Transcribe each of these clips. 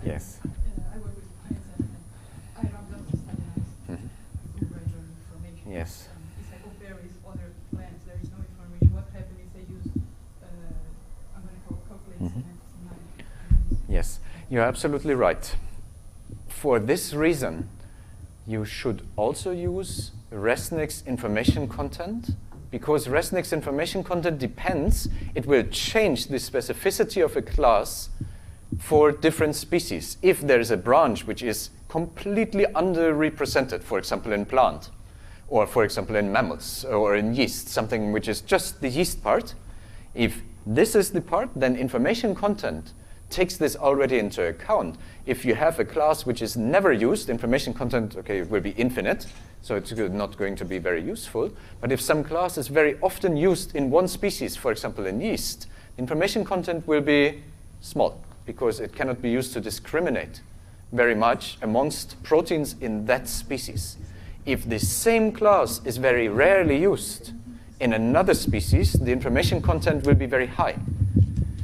Yes. I work with ISMB, and I have lots of standardized gradual information. Yes. If I compare with other plans, there is no information. What happens if they use, I'm going to calculate semantic similarity? Yes, you're absolutely right. For this reason, you should also use Resnick's information content, because Resnick's information content depends, it will change the specificity of a class for different species. If there is a branch which is completely underrepresented, for example in plant, or for example in mammals, or in yeast, something which is just the yeast part, if this is the part, then information content takes this already into account. If you have a class which is never used, information content, okay, it will be infinite, so it's not going to be very useful. But if some class is very often used in one species, for example in yeast, information content will be small, because it cannot be used to discriminate very much amongst proteins in that species. If the same class is very rarely used in another species, the information content will be very high.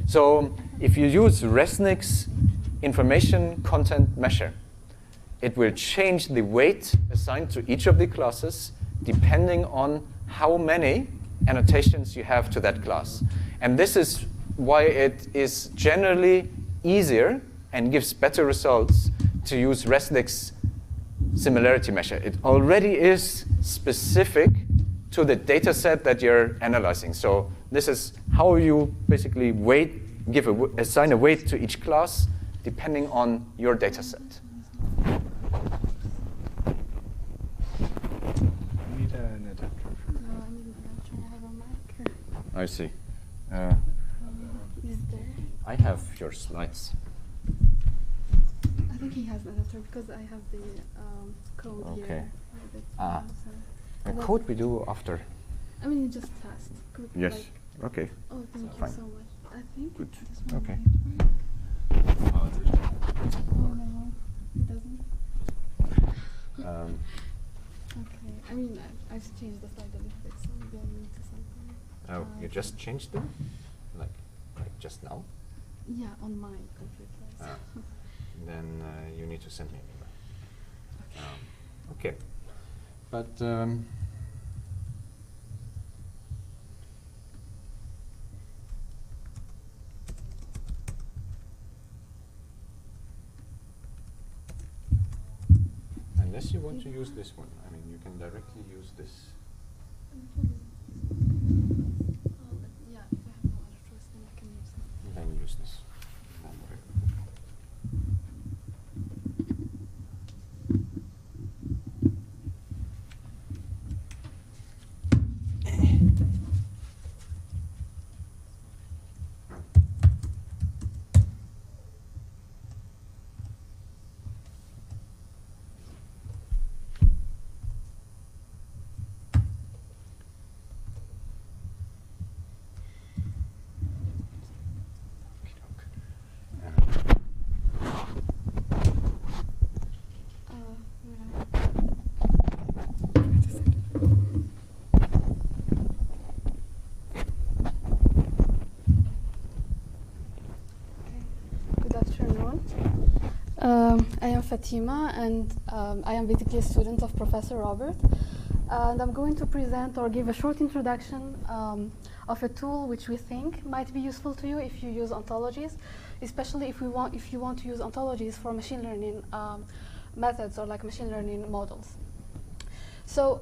So if you use Resnick's information content measure, it will change the weight assigned to each of the classes depending on how many annotations you have to that class. And this is why it is generally easier and gives better results to use Resnick's similarity measure. It already is specific to the data set that you're analyzing. So this is how you basically assign a weight to each class depending on your data set. Need an adapter. No, I need an adapter. I have a marker. I see. Is there? I have your slides. I think he has an adapter because I have the code Okay. here. The code we do after. I mean, you just test. Could Yes. like- Okay. oh, thank Fine. you so much. I think Good. this one Okay. might work. Oh, there's Oh, no, it doesn't. Okay. I mean, I've changed the slide a little bit, so maybe I need to something. Oh, you just changed them? Like just now? Yeah, on my computer. So. Then you need to send me an email. Okay. But unless you want to use this one, I mean, you can directly use this. Yeah, if I have no other choice, then I can use it. Then use this. I am Fatima, and I am basically a student of Professor Robert. And I'm going to present or give a short introduction of a tool which we think might be useful to you if you use ontologies, especially if you want to use ontologies for machine learning methods or like machine learning models. So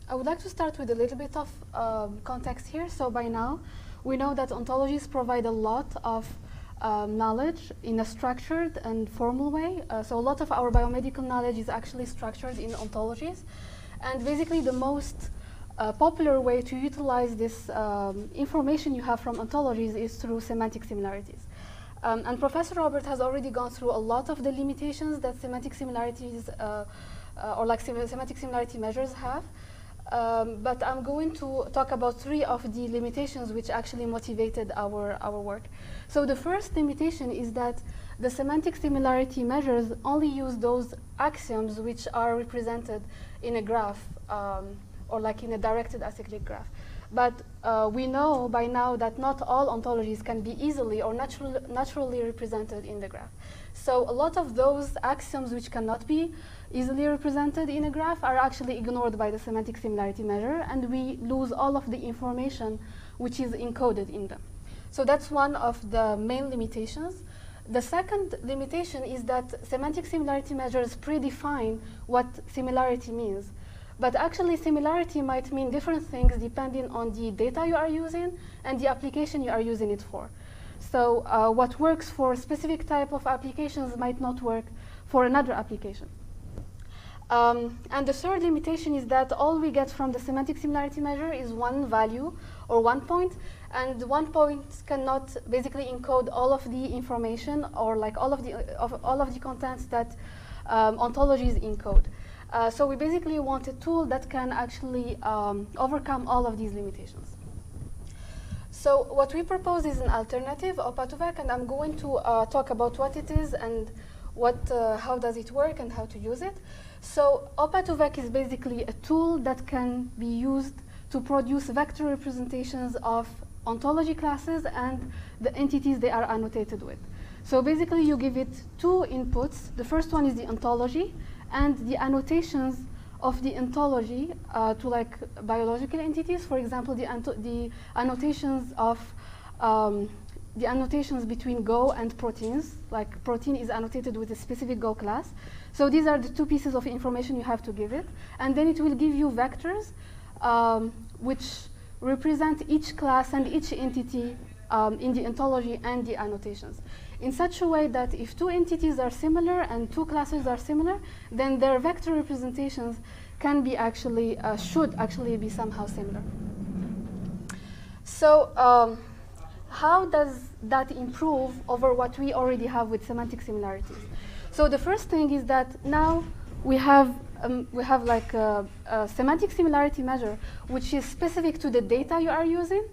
I would like to start with a little bit of context here. So by now, we know that ontologies provide a lot of knowledge in a structured and formal way. So a lot of our biomedical knowledge is actually structured in ontologies. And basically the most popular way to utilize this information you have from ontologies is through semantic similarities. And Professor Robert has already gone through a lot of the limitations that semantic similarities or like semantic similarity measures have. But I'm going to talk about 3 of the limitations which actually motivated our work. So the first limitation is that the semantic similarity measures only use those axioms which are represented in a graph or like in a directed acyclic graph. But we know by now that not all ontologies can be easily or naturally represented in the graph. So a lot of those axioms which cannot be easily represented in a graph are actually ignored by the semantic similarity measure, and we lose all of the information which is encoded in them. So that's one of the main limitations. The second limitation is that semantic similarity measures predefine what similarity means. But actually, similarity might mean different things depending on the data you are using and the application you are using it for. So what works for a specific type of applications might not work for another application. And the third limitation is that all we get from the semantic similarity measure is one value or 1 point, and 1 point cannot basically encode all of the information or like all of the contents that ontologies encode. So we basically want a tool that can actually overcome all of these limitations. So what we propose is an alternative, OPA2VEC, and I'm going to talk about what it is and how does it work and how to use it. So OPA2VEC is basically a tool that can be used to produce vector representations of ontology classes and the entities they are annotated with. So basically you give it two inputs. The first one is the ontology and the annotations of the ontology to like biological entities. For example, the annotations of the annotations between Go and proteins, like protein is annotated with a specific Go class. So these are the two pieces of information you have to give it. And then it will give you vectors which represent each class and each entity in the ontology and the annotations, in such a way that if two entities are similar and two classes are similar, then their vector representations can be actually, should actually be somehow similar. So how does that improve over what we already have with semantic similarities? So the first thing is that now we have like a semantic similarity measure which is specific to the data you are using.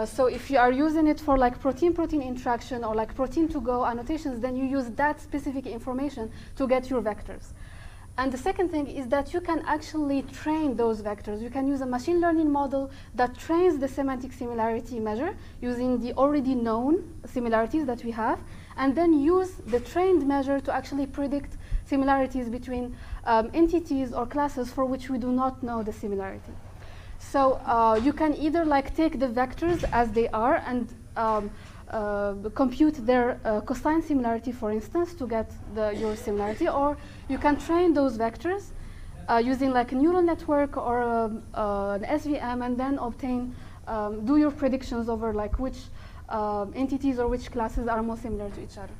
So if you are using it for like protein-protein interaction or like protein-to-go annotations, then you use that specific information to get your vectors. And the second thing is that you can actually train those vectors. You can use a machine learning model that trains the semantic similarity measure using the already known similarities that we have, and then use the trained measure to actually predict similarities between entities or classes for which we do not know the similarity. So you can either like take the vectors as they are and compute their cosine similarity, for instance, to get your similarity, or you can train those vectors using like a neural network or an SVM, and then obtain do your predictions over like which entities or which classes are most similar to each other.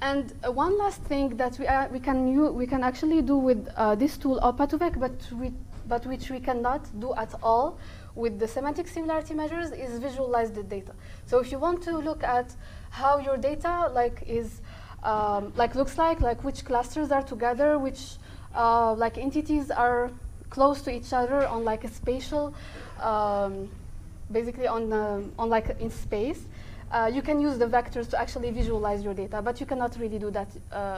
And one last thing that we can actually do with this tool OPA2VEC, but which we cannot do at all with the semantic similarity measures, is visualize the data. So if you want to look at how your data looks like which clusters are together, which like entities are close to each other on like a spatial, basically on like in space, you can use the vectors to actually visualize your data, but you cannot really do that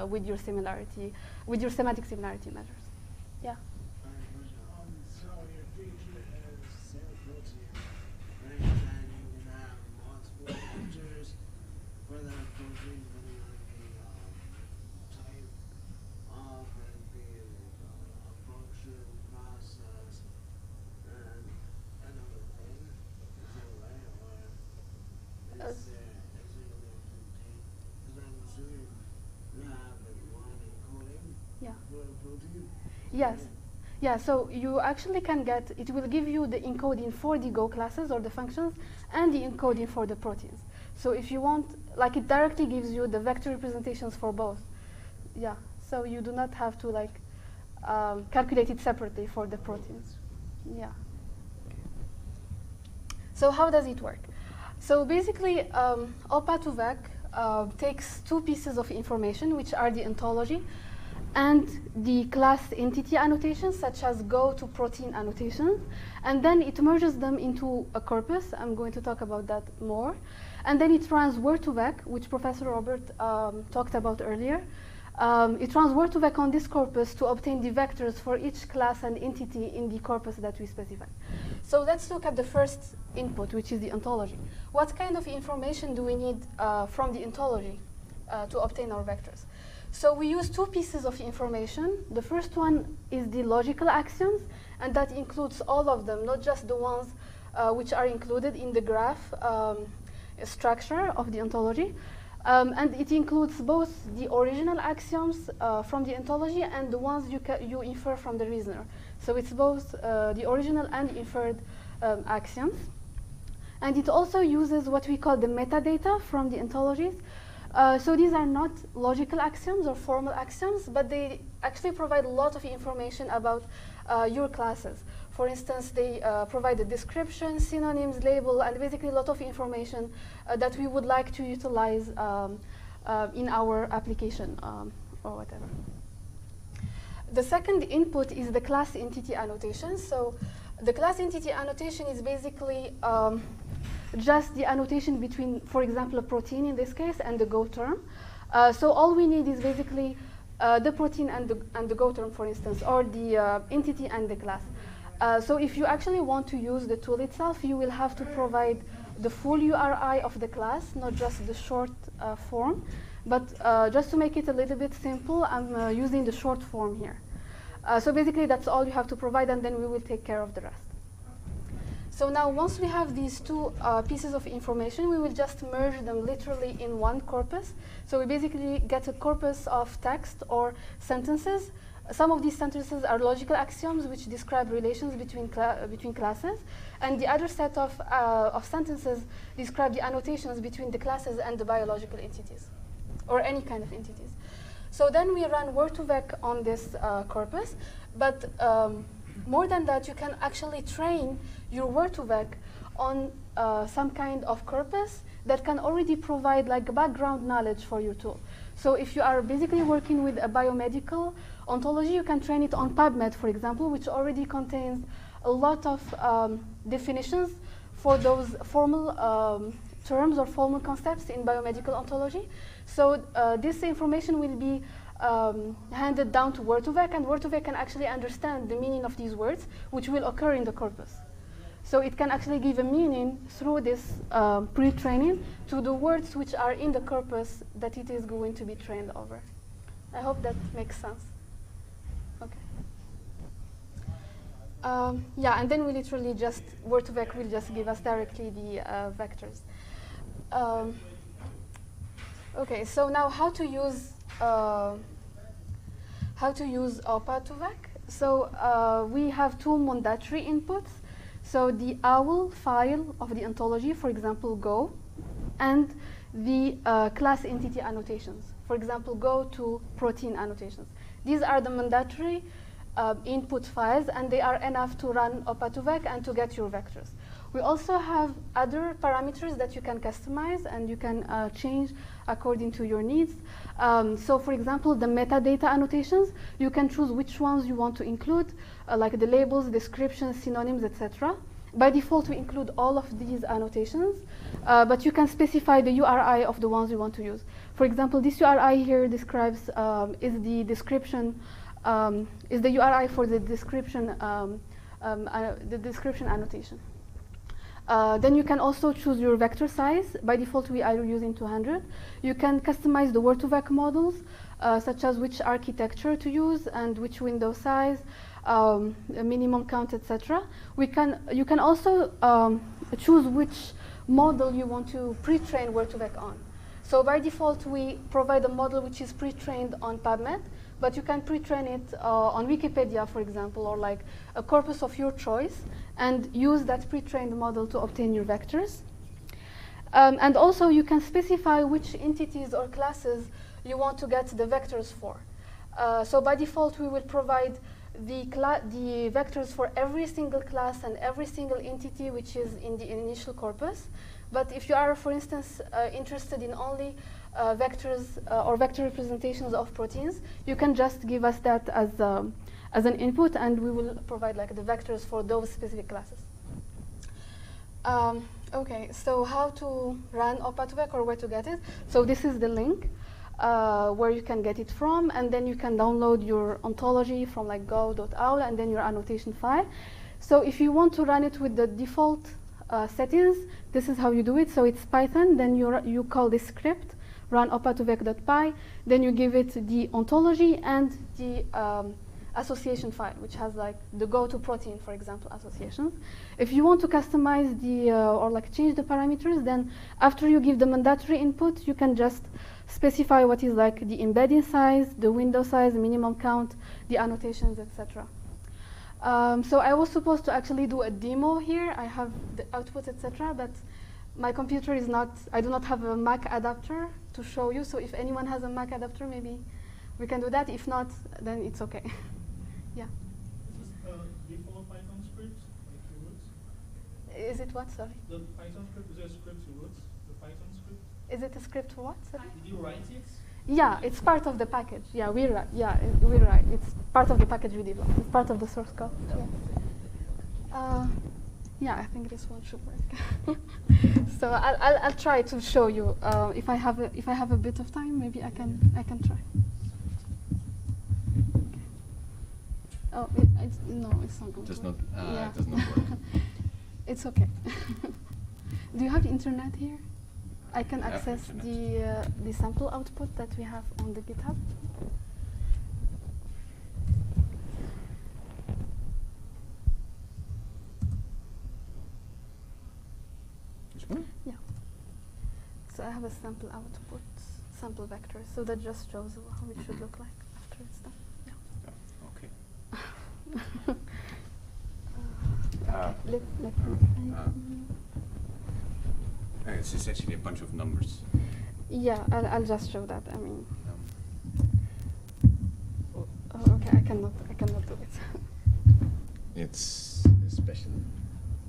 with your semantic similarity measures. Yeah. So your feature is Septal, recommending to have multiple features for that protein, depending on the type of and a function, process, and another thing. Is that right? Or is there because I'm assuming you have one encoding for a protein? Yes. Yeah, so you actually can get, it will give you the encoding for the Go classes or the functions and the encoding for the proteins. So if you want, like it directly gives you the vector representations for both. Yeah, so you do not have to like calculate it separately for the proteins. Yeah. So how does it work? So basically, OPA2VEC takes two pieces of information, which are the ontology and the class entity annotations, such as Go to protein annotations, and then it merges them into a corpus. I'm going to talk about that more. And then it runs Word2Vec, which Professor Robert talked about earlier. It runs Word2Vec on this corpus to obtain the vectors for each class and entity in the corpus that we specify. So let's look at the first input, which is the ontology. What kind of information do we need from the ontology to obtain our vectors? So we use two pieces of information. The first one is the logical axioms, and that includes all of them, not just the ones which are included in the graph structure of the ontology. And it includes both the original axioms from the ontology and the ones you infer from the reasoner. So it's both the original and inferred axioms. And it also uses what we call the metadata from the ontologies. So these are not logical axioms or formal axioms, but they actually provide a lot of information about your classes. For instance, they provide a description, synonyms, label, and basically a lot of information that we would like to utilize in our application or whatever. The second input is the class entity annotation. So the class entity annotation is basically just the annotation between, for example, a protein in this case and the Go term. So all we need is basically the protein and the Go term, for instance, or the entity and the class. So if you actually want to use the tool itself, you will have to provide the full URI of the class, not just the short form. But just to make it a little bit simple, I'm using the short form here. So basically, that's all you have to provide, and then we will take care of the rest. So now, once we have these two pieces of information, we will just merge them literally in one corpus. So we basically get a corpus of text or sentences. Some of these sentences are logical axioms, which describe relations between classes. And the other set of sentences describe the annotations between the classes and the biological entities, or any kind of entities. So then we run word2vec on this corpus. But more than that, you can actually train your word2vec on some kind of corpus that can already provide like background knowledge for your tool. So if you are basically working with a biomedical ontology, you can train it on PubMed, for example, which already contains a lot of definitions for those formal terms or formal concepts in biomedical ontology. So this information will be handed down to word2vec, and word2vec can actually understand the meaning of these words, which will occur in the corpus. So it can actually give a meaning through this pre-training to the words which are in the corpus that it is going to be trained over. I hope that makes sense. Okay. Yeah, and then we literally just, word2vec will just give us directly the vectors. Okay, so now how to use OPA2vec. So we have two mandatory inputs. So the OWL file of the ontology, for example, Go, and the class entity annotations, for example, Go to protein annotations. These are the mandatory input files, and they are enough to run OPA2vec and to get your vectors. We also have other parameters that you can customize and you can change according to your needs. So for example, the metadata annotations, you can choose which ones you want to include, like the labels, descriptions, synonyms, etc. By default, we include all of these annotations, but you can specify the URI of the ones you want to use. For example, this URI here describes, is the description, is the URI for the description annotation. Then you can also choose your vector size. By default, we are using 200. You can customize the word2vec models, such as which architecture to use and which window size, a minimum count, etc. You can also choose which model you want to pre-train word2vec on. So by default, we provide a model which is pre-trained on PubMed, but you can pre-train it on Wikipedia, for example, or like a corpus of your choice, and use that pre-trained model to obtain your vectors. And also, you can specify which entities or classes you want to get the vectors for. So by default, we will provide the vectors for every single class and every single entity which is in the initial corpus. But if you are, for instance, interested in only vectors or vector representations of proteins, you can just give us that as an input, and we will provide like the vectors for those specific classes. Okay, so how to run OPA2vec or where to get it? So this is the link where you can get it from, and then you can download your ontology from like go.owl and then your annotation file. So if you want to run it with the default settings, this is how you do it. So it's Python, then you call this script, run opa2vec.py, then you give it the ontology and the association file, which has like the go-to protein, for example, associations. If you want to customize the, or like change the parameters, then after you give the mandatory input, you can just specify what is like the embedding size, the window size, the minimum count, the annotations, etc. So I was supposed to actually do a demo here. I have the output, etc. But my computer is not, I do not have a Mac adapter to show you. So if anyone has a Mac adapter, maybe we can do that. If not, then it's okay. Yeah. Is this default Python script, like keywords? Is it what, sorry? The Python script, is there a script keywords? The Python script? Is it a script for what, sorry? Did you write it? Yeah, it's part of the package. Yeah, we write. Yeah, we write. It's part of the package we developed. It's part of the source code. Yeah. Yeah, I think this one should work. So I'll try to show you if I have a bit of time. Maybe I can try. Okay. Oh, no, it's not going Does to not. work. Yeah. It does not work. It's okay. Do you have the internet here? I can Yeah, access the sample output that we have on the GitHub. This one? Yeah. So I have a sample output, sample vector. So that just shows how it should look like after it's done. Yeah. Okay. Let me find. It's just actually a bunch of numbers. Yeah, I'll just show that. I mean, Um, oh, okay, I cannot do it. It's a special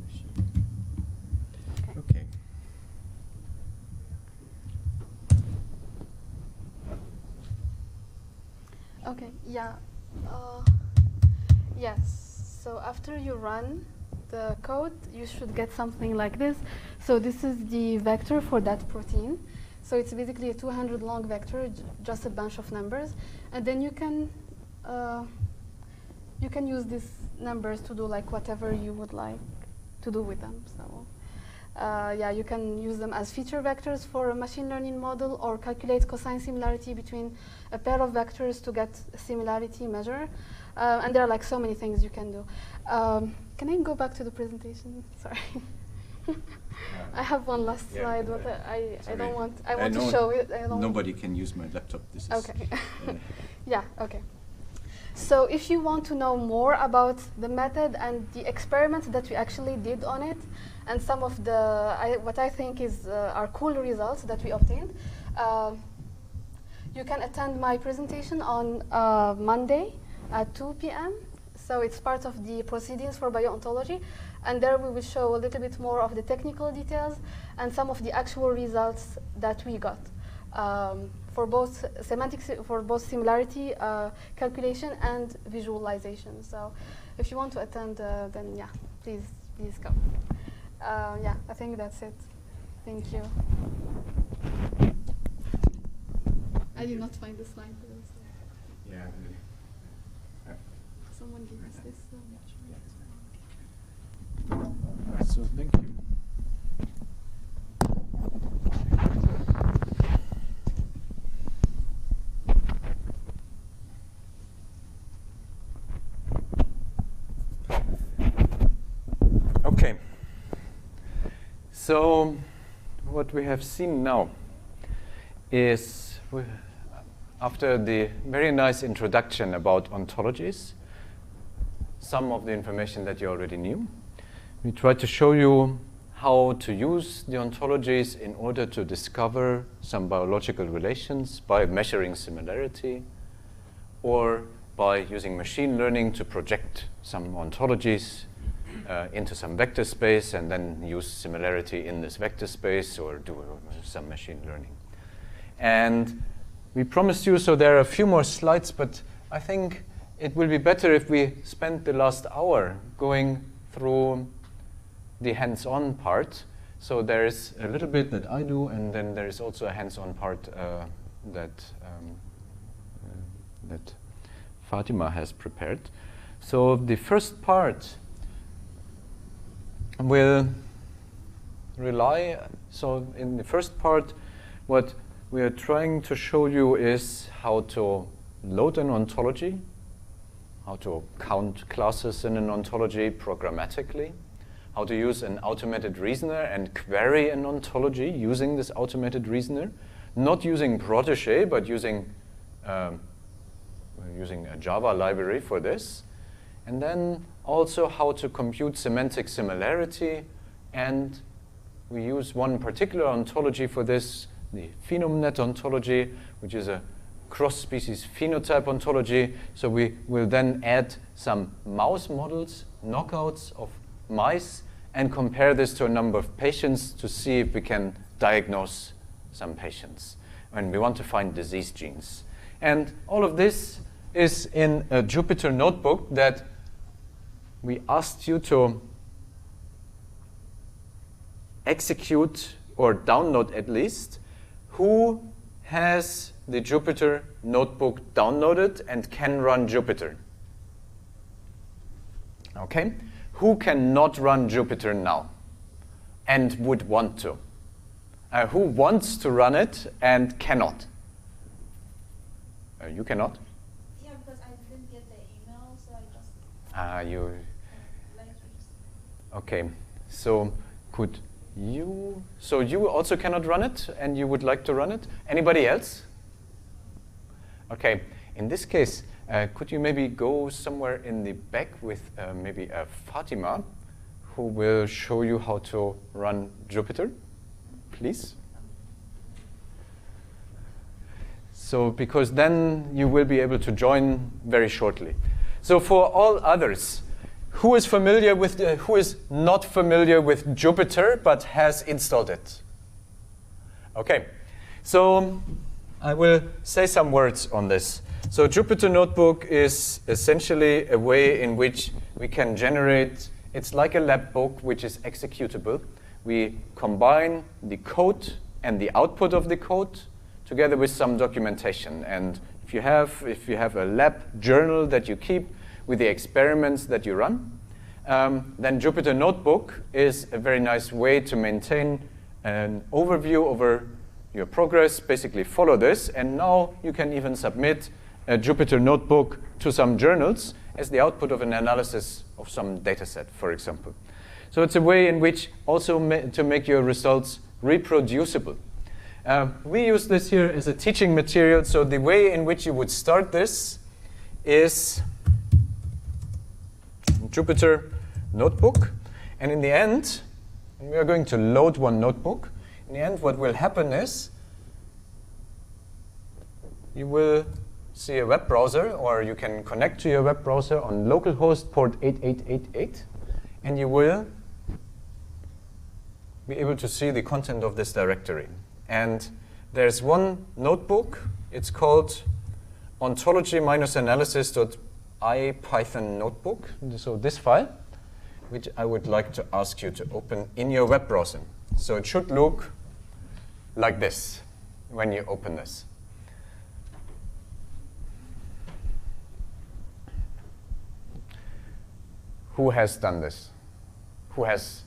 machine. Okay. Okay, yeah. Yes, so after you run the code, you should get something like this. So this is the vector for that protein. So it's basically a 200 long vector, just a bunch of numbers. And then you can use these numbers to do like whatever you would like to do with them. So yeah, you can use them as feature vectors for a machine learning model, or calculate cosine similarity between a pair of vectors to get a similarity measure. And there are like so many things you can do. Can I go back to the presentation? Sorry. I have one last slide, but I don't want. I want to show it. Nobody can use my laptop. This is okay. Yeah. Okay. So if you want to know more about the method and the experiments that we actually did on it, and some of the what I think is are cool results that we obtained, you can attend my presentation on Monday at 2 p.m. So it's part of the proceedings for biontology, and there we will show a little bit more of the technical details and some of the actual results that we got for both similarity calculation and visualization. So if you want to attend, then yeah, please come. Yeah, I think that's it. Thank you. I did not find the slide. Yeah. Someone give us this. So thank you. Okay. So what we have seen now is, after the very nice introduction about ontologies, some of the information that you already knew, we tried to show you how to use the ontologies in order to discover some biological relations by measuring similarity, or by using machine learning to project some ontologies into some vector space and then use similarity in this vector space, or do some machine learning. And we promised you, so there are a few more slides, but I think it will be better if we spend the last hour going through the hands-on part. So there is a little bit that I do, and then there is also a hands-on part that Fatima has prepared. So the first part will rely, so in the first part, what we are trying to show you is how to load an ontology, how to count classes in an ontology programmatically, how to use an automated reasoner and query an ontology using this automated reasoner, not using Protege, but using a Java library for this, and then also how to compute semantic similarity, and we use one particular ontology for this, the PhenoMnet ontology, which is a cross-species phenotype ontology. So we will then add some mouse models, knockouts of mice, and compare this to a number of patients to see if we can diagnose some patients. And we want to find disease genes. And all of this is in a Jupyter notebook that we asked you to execute or download at least. Who has the Jupyter notebook downloaded and can run Jupyter? Okay. Who cannot run Jupyter now and would want to? Who wants to run it and cannot? You cannot? Yeah, because I didn't get the email, so I just... Okay, so could you... So you also cannot run it and you would like to run it? Anybody else? Okay, in this case, could you maybe go somewhere in the back with maybe Fatima, who will show you how to run Jupyter, please? So, because then you will be able to join very shortly. So for all others, who is familiar with, who is not familiar with Jupyter but has installed it? Okay, so I will say some words on this. So Jupyter Notebook is essentially a way in which we can generate, it's like a lab book which is executable. We combine the code and the output of the code together with some documentation. And if you have a lab journal that you keep with the experiments that you run, then Jupyter Notebook is a very nice way to maintain an overview over your progress. Basically follow this, and now you can even submit a Jupyter Notebook to some journals as the output of an analysis of some data set, for example. So it's a way in which also to make your results reproducible. We use this here as a teaching material, so the way in which you would start this is Jupyter Notebook, and in the end, we are going to load one notebook. In the end, what will happen is you will see a web browser, or you can connect to your web browser on localhost port 8888, and you will be able to see the content of this directory. And there's one notebook. It's called ontology-analysis.ipython notebook. So this file, which I would like to ask you to open in your web browser. So it should look like this when you open this. Who has done this? Who is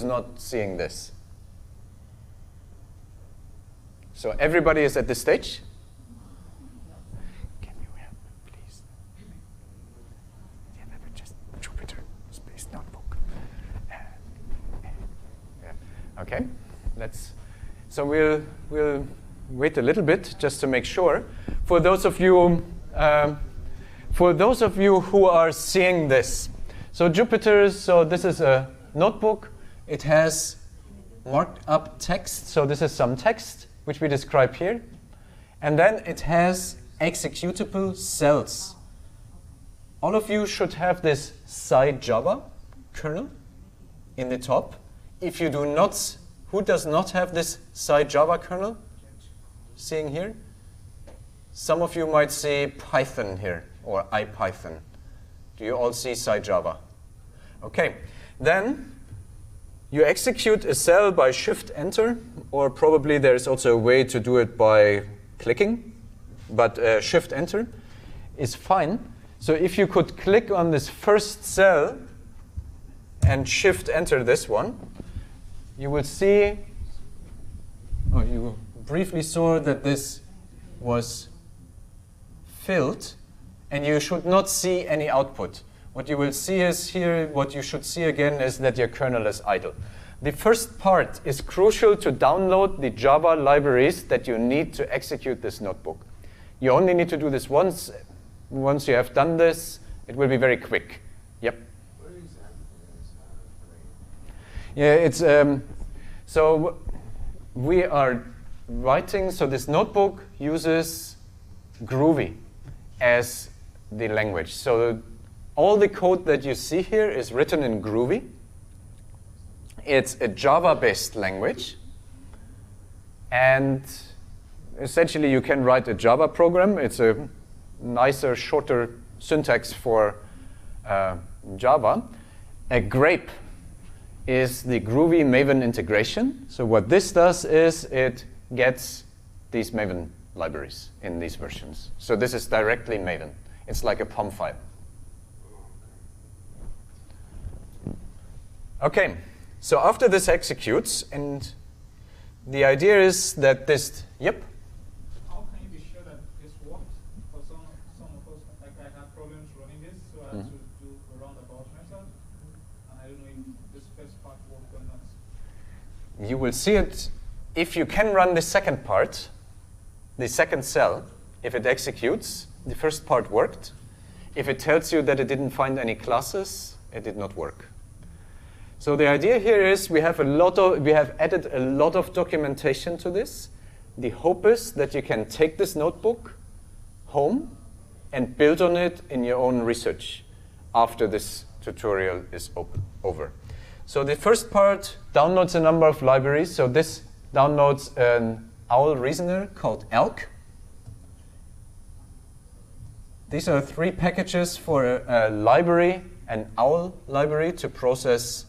not seeing this? So everybody is at this stage? Can you help me, please? Yeah, just Jupyter Space Notebook. Yeah. Okay, so we'll wait a little bit just to make sure. For those of you who are seeing this, so Jupyter, so this is a notebook. It has marked up text. So this is some text, which we describe here. And then it has executable cells. All of you should have this SciJava kernel in the top. If you do not, who does not have this SciJava kernel? Seeing here? Some of you might see Python here, or IPython. Do you all see SciJava? Okay, then you execute a cell by Shift-Enter, or probably there's also a way to do it by clicking, but Shift-Enter is fine. So if you could click on this first cell and shift enter this one, you will see, oh, you briefly saw that this was filled, and you should not see any output. What you will see is here, what you should see again is that your kernel is idle. The first part is crucial to download the Java libraries that you need to execute this notebook. You only need to do this once. Once you have done this, it will be very quick. Yep. What exactly is great? Yeah, it's so we are writing. So this notebook uses Groovy as the language. So all the code that you see here is written in Groovy. It's a Java-based language, and essentially you can write a Java program. It's a nicer, shorter syntax for Java. A grape is the Groovy Maven integration. So what this does is it gets these Maven libraries in these versions. So this is directly Maven. It's like a POM file. Okay, so after this executes, and the idea is that this, yep? How can you be sure that this worked? For some of us, like I had problems running this, so I had to do a roundabout method, and I don't know if this first part worked or not. You will see it, if you can run the second part, the second cell, if it executes, the first part worked. If it tells you that it didn't find any classes, it did not work. So the idea here is we have added a lot of documentation to this. The hope is that you can take this notebook home and build on it in your own research after this tutorial is over. So the first part downloads a number of libraries. So this downloads an Elke Reasoner called Elke. These are 3 packages for a library, an OWL library to process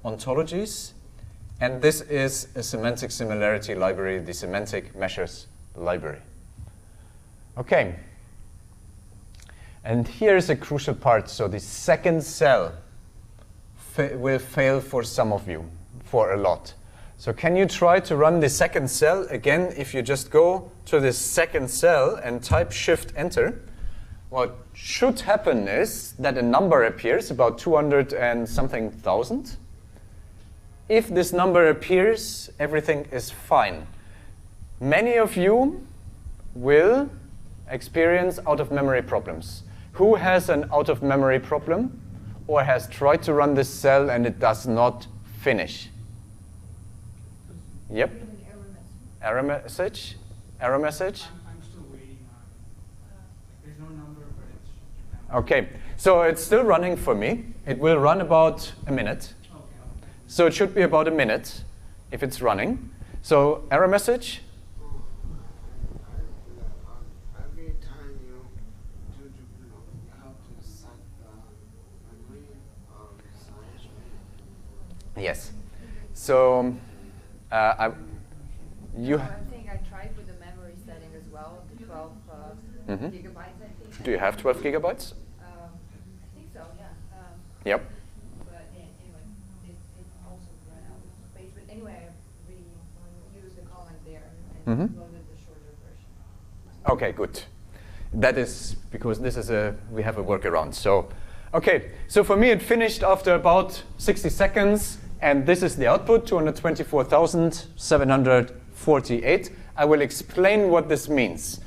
ontologies. And this is a semantic similarity library, the semantic measures library. Okay. And here's a crucial part. So the second cell will fail for some of you, for a lot. So can you try to run the second cell? Again, if you just go to this second cell and type Shift Enter, what should happen is that a number appears, about 200 and something thousand. If this number appears, everything is fine. Many of you will experience out-of-memory problems. Who has an out-of-memory problem or has tried to run this cell and it does not finish? Yep. Error message? Error message? I'm still waiting on there's no number, but it's Okay, so it's still running for me. It will run about a minute. So it should be about a minute if it's running. So error message? Every time you have to set the memory or Yes. So I think I tried with the memory setting as well, 12 gigabytes, I think. Do you have 12 gigabytes? I think so, yeah. Yep. But anyway, it also ran out of space. But anyway, I used the command there and loaded the shorter version. Okay, good. That is because this is we have a workaround. So, okay. So for me, it finished after about 60 seconds, and this is the output: 224,748. I will explain what this means.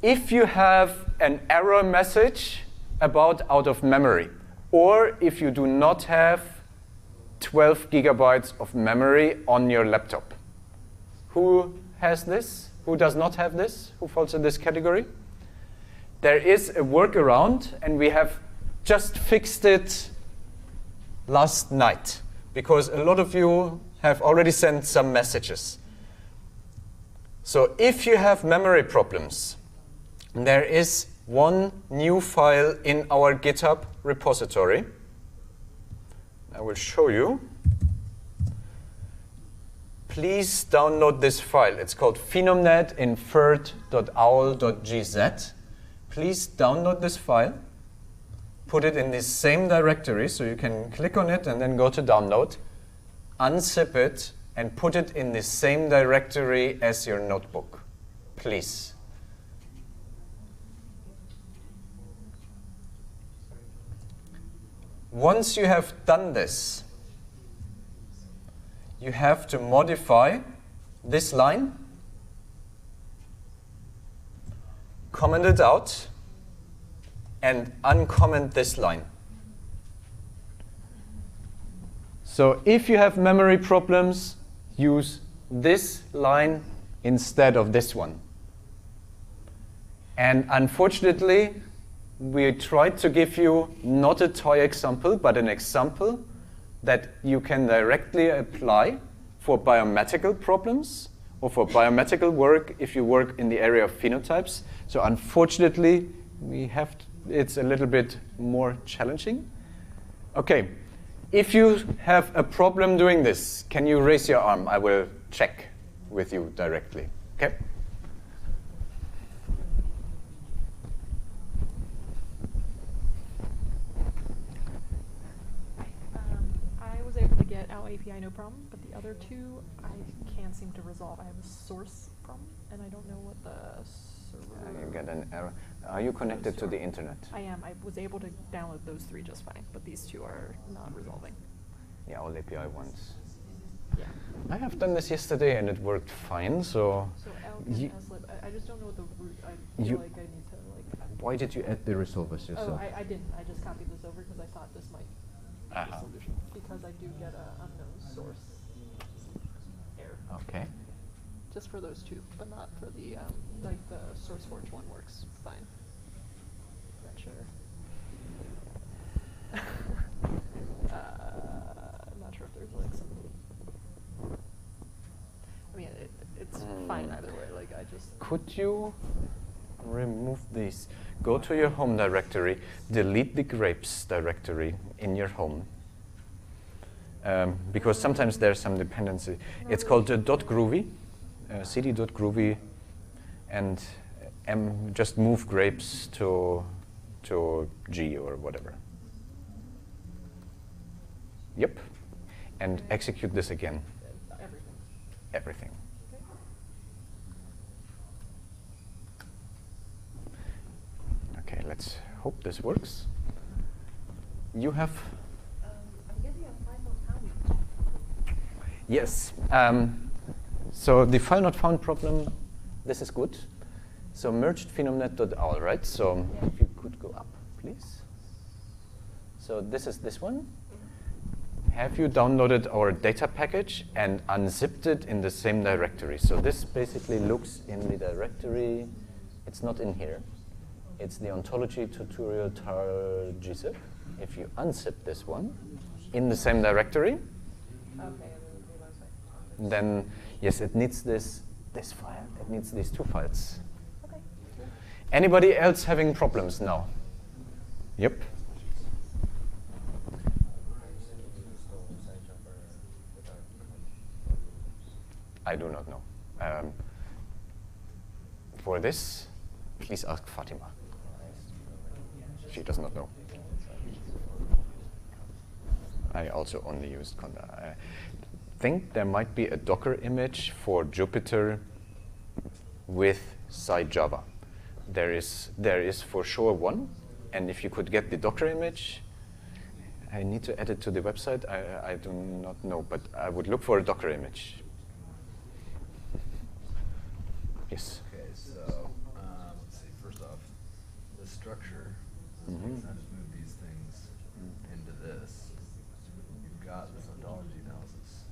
If you have an error message about out of memory, or if you do not have 12 gigabytes of memory on your laptop, who has this? Who does not have this? Who falls in this category? There is a workaround, and we have just fixed it last night, because a lot of you have already sent some messages. So if you have memory problems, there is one new file in our GitHub repository. I will show you. Please download this file. It's called phenomnet inferred.owl.gz. Please download this file. put it in the same directory, so you can click on it and then go to download, unzip it, and put it in the same directory as your notebook, please. Once you have done this, you have to modify this line, comment it out, and uncomment this line. So if you have memory problems, use this line instead of this one. And unfortunately, we tried to give you not a toy example, but an example that you can directly apply for biomedical problems or for biomedical work if you work in the area of phenotypes. So unfortunately, it's a little bit more challenging. Okay, if you have a problem doing this, can you raise your arm? I will check with you directly. Okay. I was able to get our API no problem, but the other two I can't seem to resolve. I have a source problem, and I don't know what the server. You get an error. Are you connected to the internet? I am. I was able to download those three just fine, but these two are not resolving. Yeah, all API ones. Yeah. I have done this yesterday and it worked fine, so... So Elke and SLib, I just don't know what the root, I feel like I need to Why did you add the resolvers yourself? Oh, I didn't. I just copied this over because I thought this might be the solution. Because I do get an unknown source error. Okay. Just for those two, but not for the, like the SourceForge one works fine. Not sure. I'm not sure if there's like some. I mean, it's fine either way. Like I just. Could you remove these? Go to your home directory, delete the grapes directory in your home. Because sometimes there's some dependency. It's called .groovy, cd.groovy, and just move grapes to G or whatever. Yep. And execute this again. Everything. Everything. Okay, let's hope this works. You have... I'm getting a file not found. Yes. So the file not found problem, this is good. So merged phenomet.owl, right? So if you could go up, please. So this is this one. Have you downloaded our data package and unzipped it in the same directory? So this basically looks in the directory. It's not in here. It's the Ontology tutorial tar gzip. If you unzip this one in the same directory, then yes, it needs this file. It needs these two files. Okay. Anybody else having problems now? Yep. I do not know. For this, please ask Fatima. She does not know. I also only used Conda. I think there might be a Docker image for Jupyter with site-Java. There is for sure one, and if you could get the Docker image, I need to add it to the website. I do not know, but I would look for a Docker image. Yes. Okay, so let's see. First off, the structure. I just move these things into this. You've got this ontology analysis.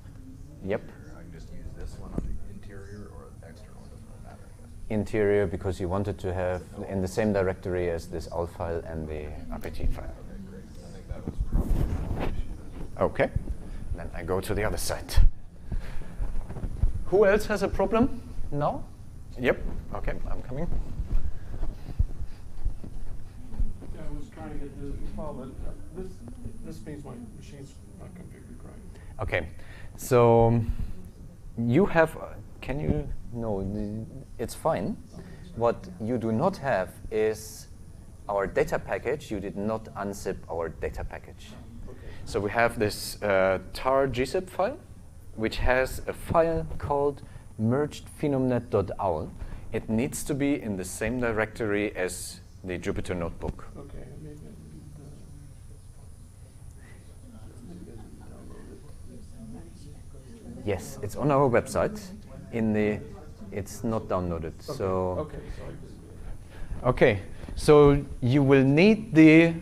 Yep. I can just use this one on the interior or external. It doesn't really matter, I guess. Interior, because you wanted to have in the same directory as this owl file and the rpt file. Okay, great. I think that was probably the issue then. Okay. Then I go to the other side. Who else has a problem now? Yep. Okay, I'm coming. Yeah, I was trying to get the file, but this means my machine's not configured right. Okay, so you have. Can you? No, it's fine. What you do not have is our data package, you did not unzip our data package. Okay. So we have this tar gzip file, which has a file called mergedphenomnet.owl. It needs to be in the same directory as the Jupyter Notebook. Okay, maybe Yes, it's on our website. It's not downloaded. okay. So Okay, so okay, so you will need the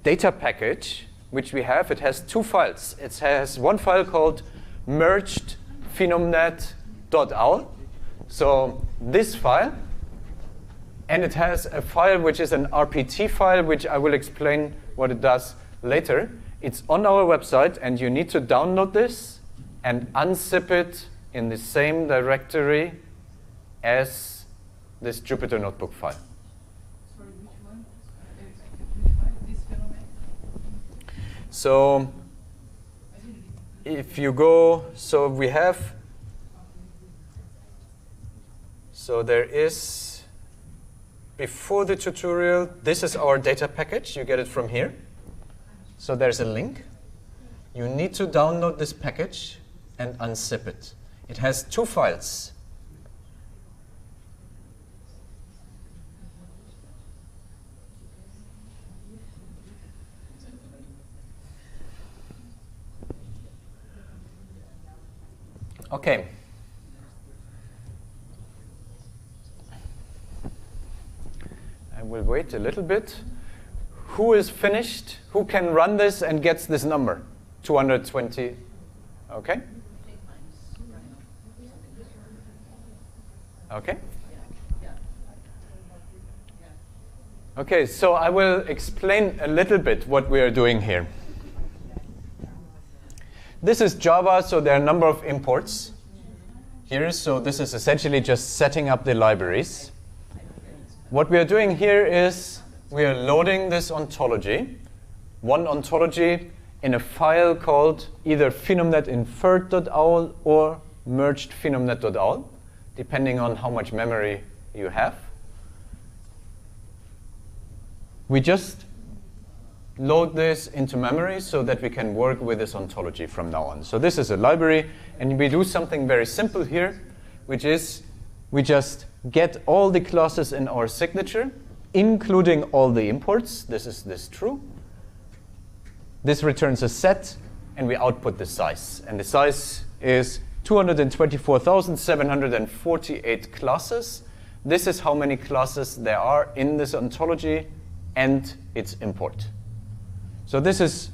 data package, which we have. It has two files. It has one file called mergedphenomnet.owl. So this file, and it has a file which is an RPT file, which I will explain what it does later. It's on our website, and you need to download this and unzip it in the same directory as this Jupyter Notebook file. Sorry, which one? Which file? This phenomenon? So if you go, so we have, so there is, before the tutorial, this is our data package. You get it from here. So there's a link. You need to download this package and unzip it. It has two files. Okay. I will wait a little bit. Who is finished? Who can run this and gets this number? 220. Okay. Okay. Okay, so I will explain a little bit what we are doing here. This is Java, so there are a number of imports here. So this is essentially just setting up the libraries. What we are doing here is we are loading this ontology, one ontology, in a file called either phenomenet_inferred.owl or mergedphenomnet.owl, depending on how much memory you have. We just load this into memory so that we can work with this ontology from now on. So this is a library, and we do something very simple here, which is we just get all the classes in our signature, including all the imports. This is this true. This returns a set, and we output the size. And the size is 224,748 classes. This is how many classes there are in this ontology and its import. So this is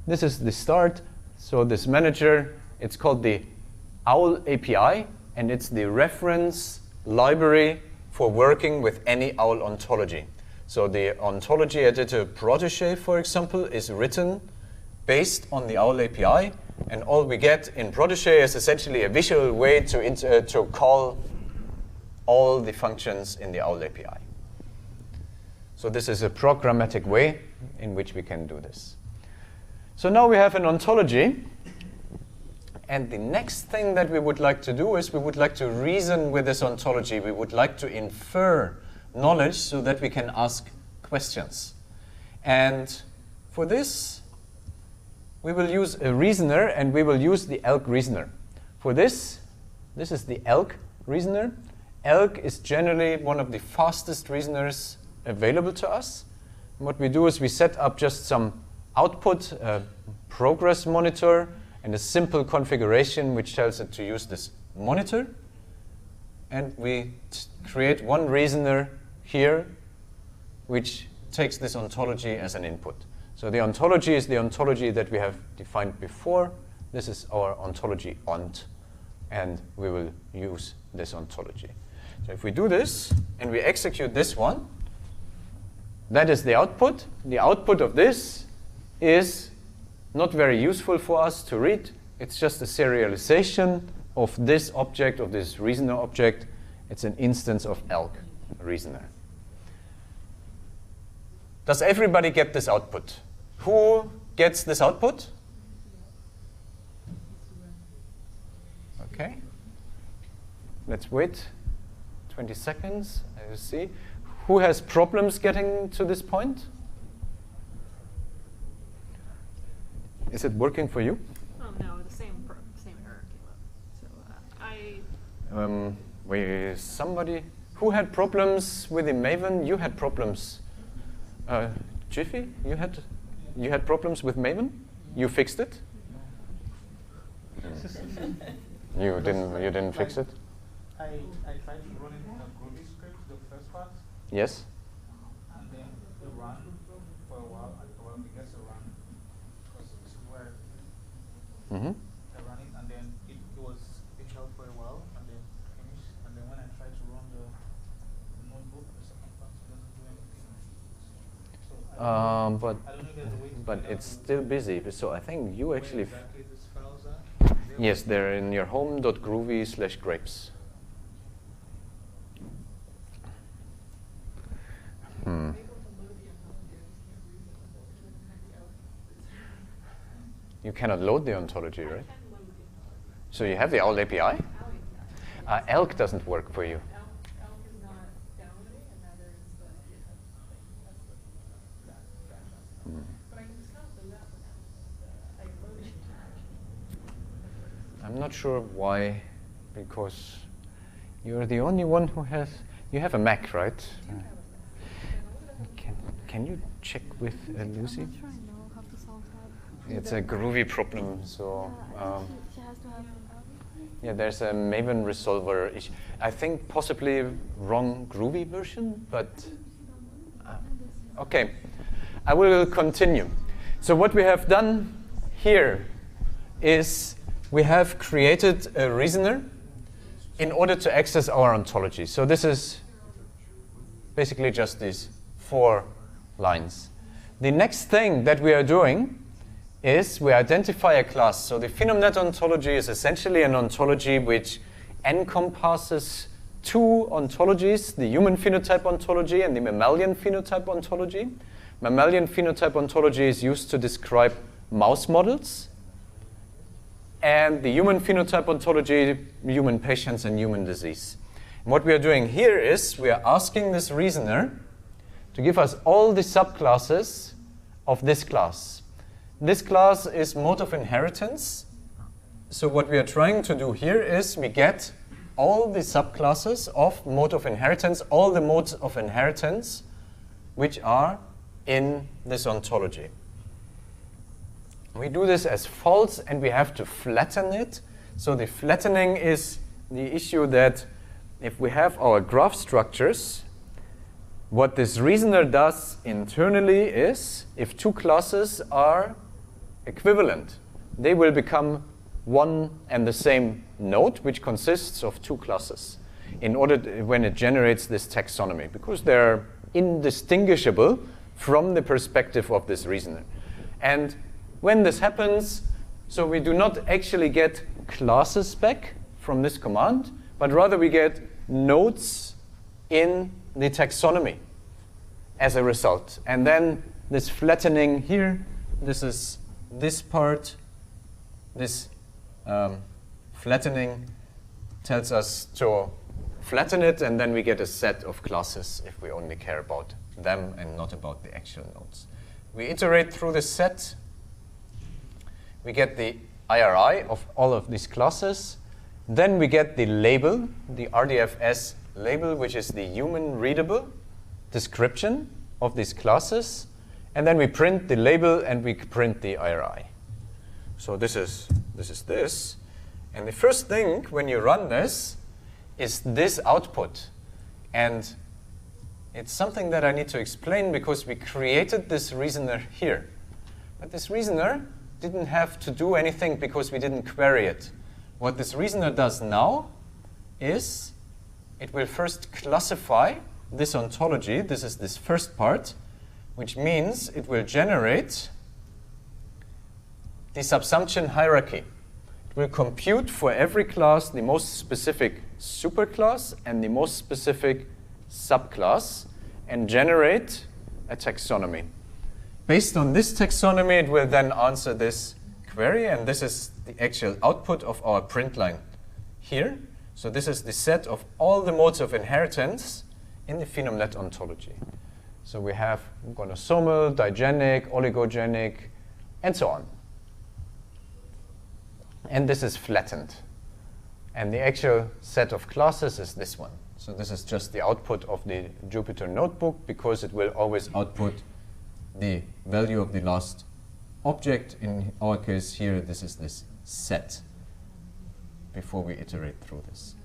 the start. So this manager, it's called the OWL API, and it's the reference library for working with any OWL ontology. So the ontology editor Protégé, for example, is written based on the OWL API, and all we get in Protégé is essentially a visual way to call all the functions in the OWL API. So this is a programmatic way in which we can do this. So now we have an ontology, and the next thing that we would like to do is we would like to reason with this ontology. We would like to infer knowledge so that we can ask questions. And for this, we will use a reasoner, and we will use the Elke Reasoner. For this is the Elke Reasoner. Elke is generally one of the fastest reasoners available to us. And what we do is we set up just some output, progress monitor, and a simple configuration which tells it to use this monitor. And we create one reasoner here which takes this ontology as an input. So the ontology is the ontology that we have defined before. This is our ontology ont, and we will use this ontology. So if we do this and we execute this one, that is the output. The output of this is not very useful for us to read. It's just a serialization of this object, of this reasoner object. It's an instance of Elke Reasoner. Does everybody get this output? Who gets this output? Okay. Let's wait 20 seconds. I will see. Who has problems getting to this point? Is it working for you? No, the same error came up. So somebody who had problems with the Maven? You had problems. Jiffy, you had problems with Maven? You fixed it? You didn't fix it? I tried to run it in a Groovy script, the first part. Yes. And then it ran for a while. Well, it gets to run because this is where I ran it, and then it held for a while, and then finished. And then when I tried to run the notebook, the second part, it doesn't do anything. So I don't know if there's a way to but it's still busy. So I think you actually. Exactly these files are. Yes, they're in your home.groovy/grapes. You cannot load the ontology, right? So you have the OWL API? Elke doesn't work for you. Elke is not downloading, and neither is the GitHub thing. But I can still do that without loading. I'm not sure why, because you're the only one who has. You have a Mac, right? Can you check with Lucy? I'm not sure I know how to solve that. It's a Groovy problem, so. She has to have. Yeah, there's a Maven resolver issue. I think possibly wrong Groovy version, but okay. I will continue. So what we have done here is we have created a reasoner in order to access our ontology. So this is basically just these 4 lines. The next thing that we are doing is we identify a class. So the PhenoMnet ontology is essentially an ontology which encompasses 2 ontologies, the human phenotype ontology and the mammalian phenotype ontology. Mammalian phenotype ontology is used to describe mouse models, and the human phenotype ontology, human patients and human disease. And what we are doing here is we are asking this reasoner to give us all the subclasses of this class. This class is mode of inheritance. So what we are trying to do here is we get all the subclasses of mode of inheritance, all the modes of inheritance which are in this ontology. We do this as false, and we have to flatten it. So the flattening is the issue that if we have our graph structures, what this reasoner does internally is, if 2 classes are equivalent, they will become one and the same node, which consists of 2 classes, in order when it generates this taxonomy, because they're indistinguishable from the perspective of this reasoner. And when this happens, so we do not actually get classes back from this command, but rather we get nodes in the taxonomy as a result. And then this flattening here, this is this part, this flattening tells us to flatten it, and then we get a set of classes if we only care about them and not about the actual nodes. We iterate through this set. We get the IRI of all of these classes. Then we get the label, the RDFS label, which is the human readable description of these classes. And then we print the label and we print the IRI. So this is this. And the first thing when you run this is this output. And it's something that I need to explain because we created this reasoner here. But this reasoner didn't have to do anything because we didn't query it. What this reasoner does now is it will first classify this ontology. This is this first part, which means it will generate the subsumption hierarchy. It will compute for every class the most specific superclass and the most specific subclass and generate a taxonomy. Based on this taxonomy, it will then answer this query, and this is the actual output of our print line here. So this is the set of all the modes of inheritance in the PhenoMnet ontology. So we have gonosomal, digenic, oligogenic, and so on. And this is flattened. And the actual set of classes is this one. So this is just the output of the Jupyter notebook, because it will always output the value of the last object. In our case here, this is this set, before we iterate through this.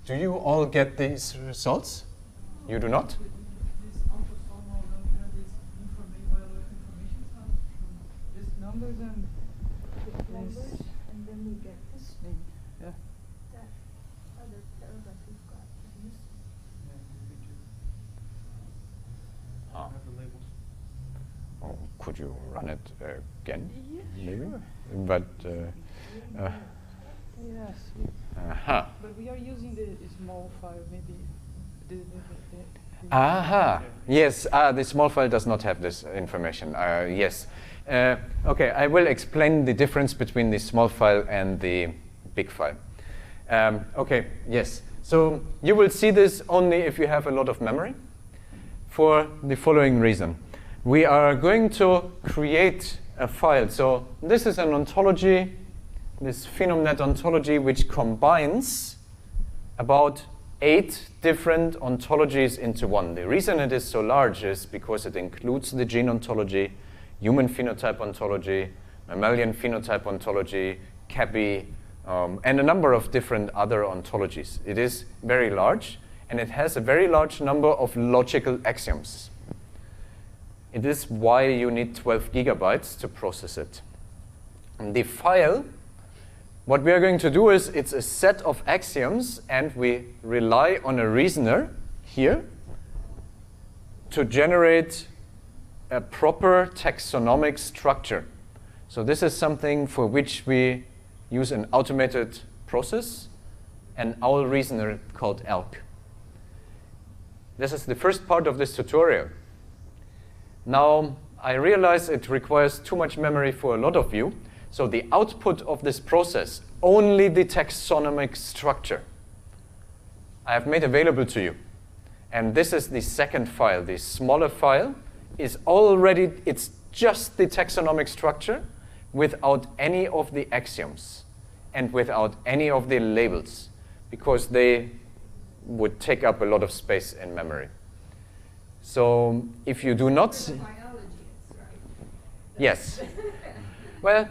Do you all get these results? You do not? This autosomal dominant is information comes from just numbers and Numbers, and then we get this thing. yeah. That other paragraph we've got is missing. Ah. Have the labels. Oh, could you run it again? Yeah, Maybe? sure. But Yes, aha. but we are using the small file, maybe. Aha. Yes, the small file does not have this information. Yes. Okay, I will explain the difference between the small file and the big file. Okay, yes. So you will see this only if you have a lot of memory, for the following reason. We are going to create a file. So this is an ontology, this PhenoMnet ontology, which combines about 8 different ontologies into one. The reason it is so large is because it includes the gene ontology, human phenotype ontology, mammalian phenotype ontology, CAPI, and a number of different other ontologies. It is very large, and it has a very large number of logical axioms. It is why you need 12 gigabytes to process it. And the file, what we are going to do is, it's a set of axioms, and we rely on a reasoner here to generate a proper taxonomic structure. So this is something for which we use an automated process, an OWL reasoner called Elke. This is the first part of this tutorial. Now, I realize it requires too much memory for a lot of you. So the output of this process, only the taxonomic structure, I have made available to you. And this is the second file. The smaller file is already, it's just the taxonomic structure without any of the axioms and without any of the labels, because they would take up a lot of space in memory. So if you do not... Yes. Well,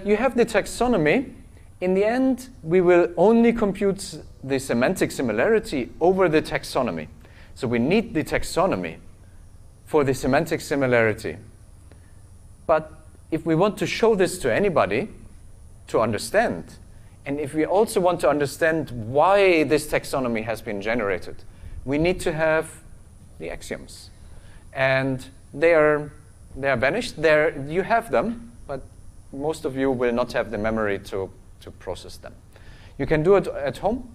you have the taxonomy. In the end, we will only compute the semantic similarity over the taxonomy. So we need the taxonomy for the semantic similarity. But if we want to show this to anybody to understand, and if we also want to understand why this taxonomy has been generated, we need to have the axioms. And they are vanished. You have them, but most of you will not have the memory to process them. You can do it at home.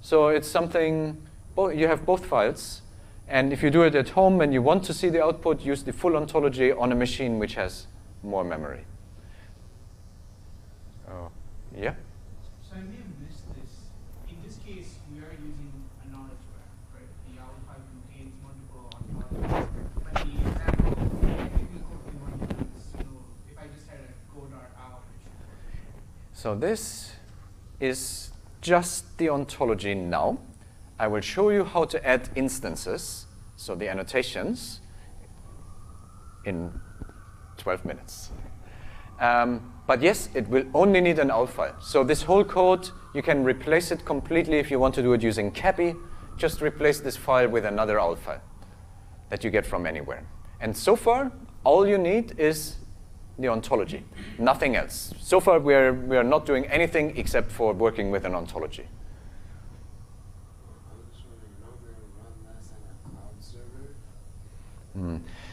So it's something, you have both files. And if you do it at home and you want to see the output, use the full ontology on a machine which has more memory. Yeah? So I may have missed this. In this case, we are using a knowledge graph, right? The OWL file contains multiple ontologies. But the example, technical code we want to do is, if I just had a go.owl. So this is just the ontology now. I will show you how to add instances, so the annotations, in 12 minutes. But yes, it will only need an OWL file. So this whole code, you can replace it completely if you want to do it using CAPI. Just replace this file with another OWL file that you get from anywhere. And so far, all you need is the ontology, nothing else. So far, we are not doing anything except for working with an ontology.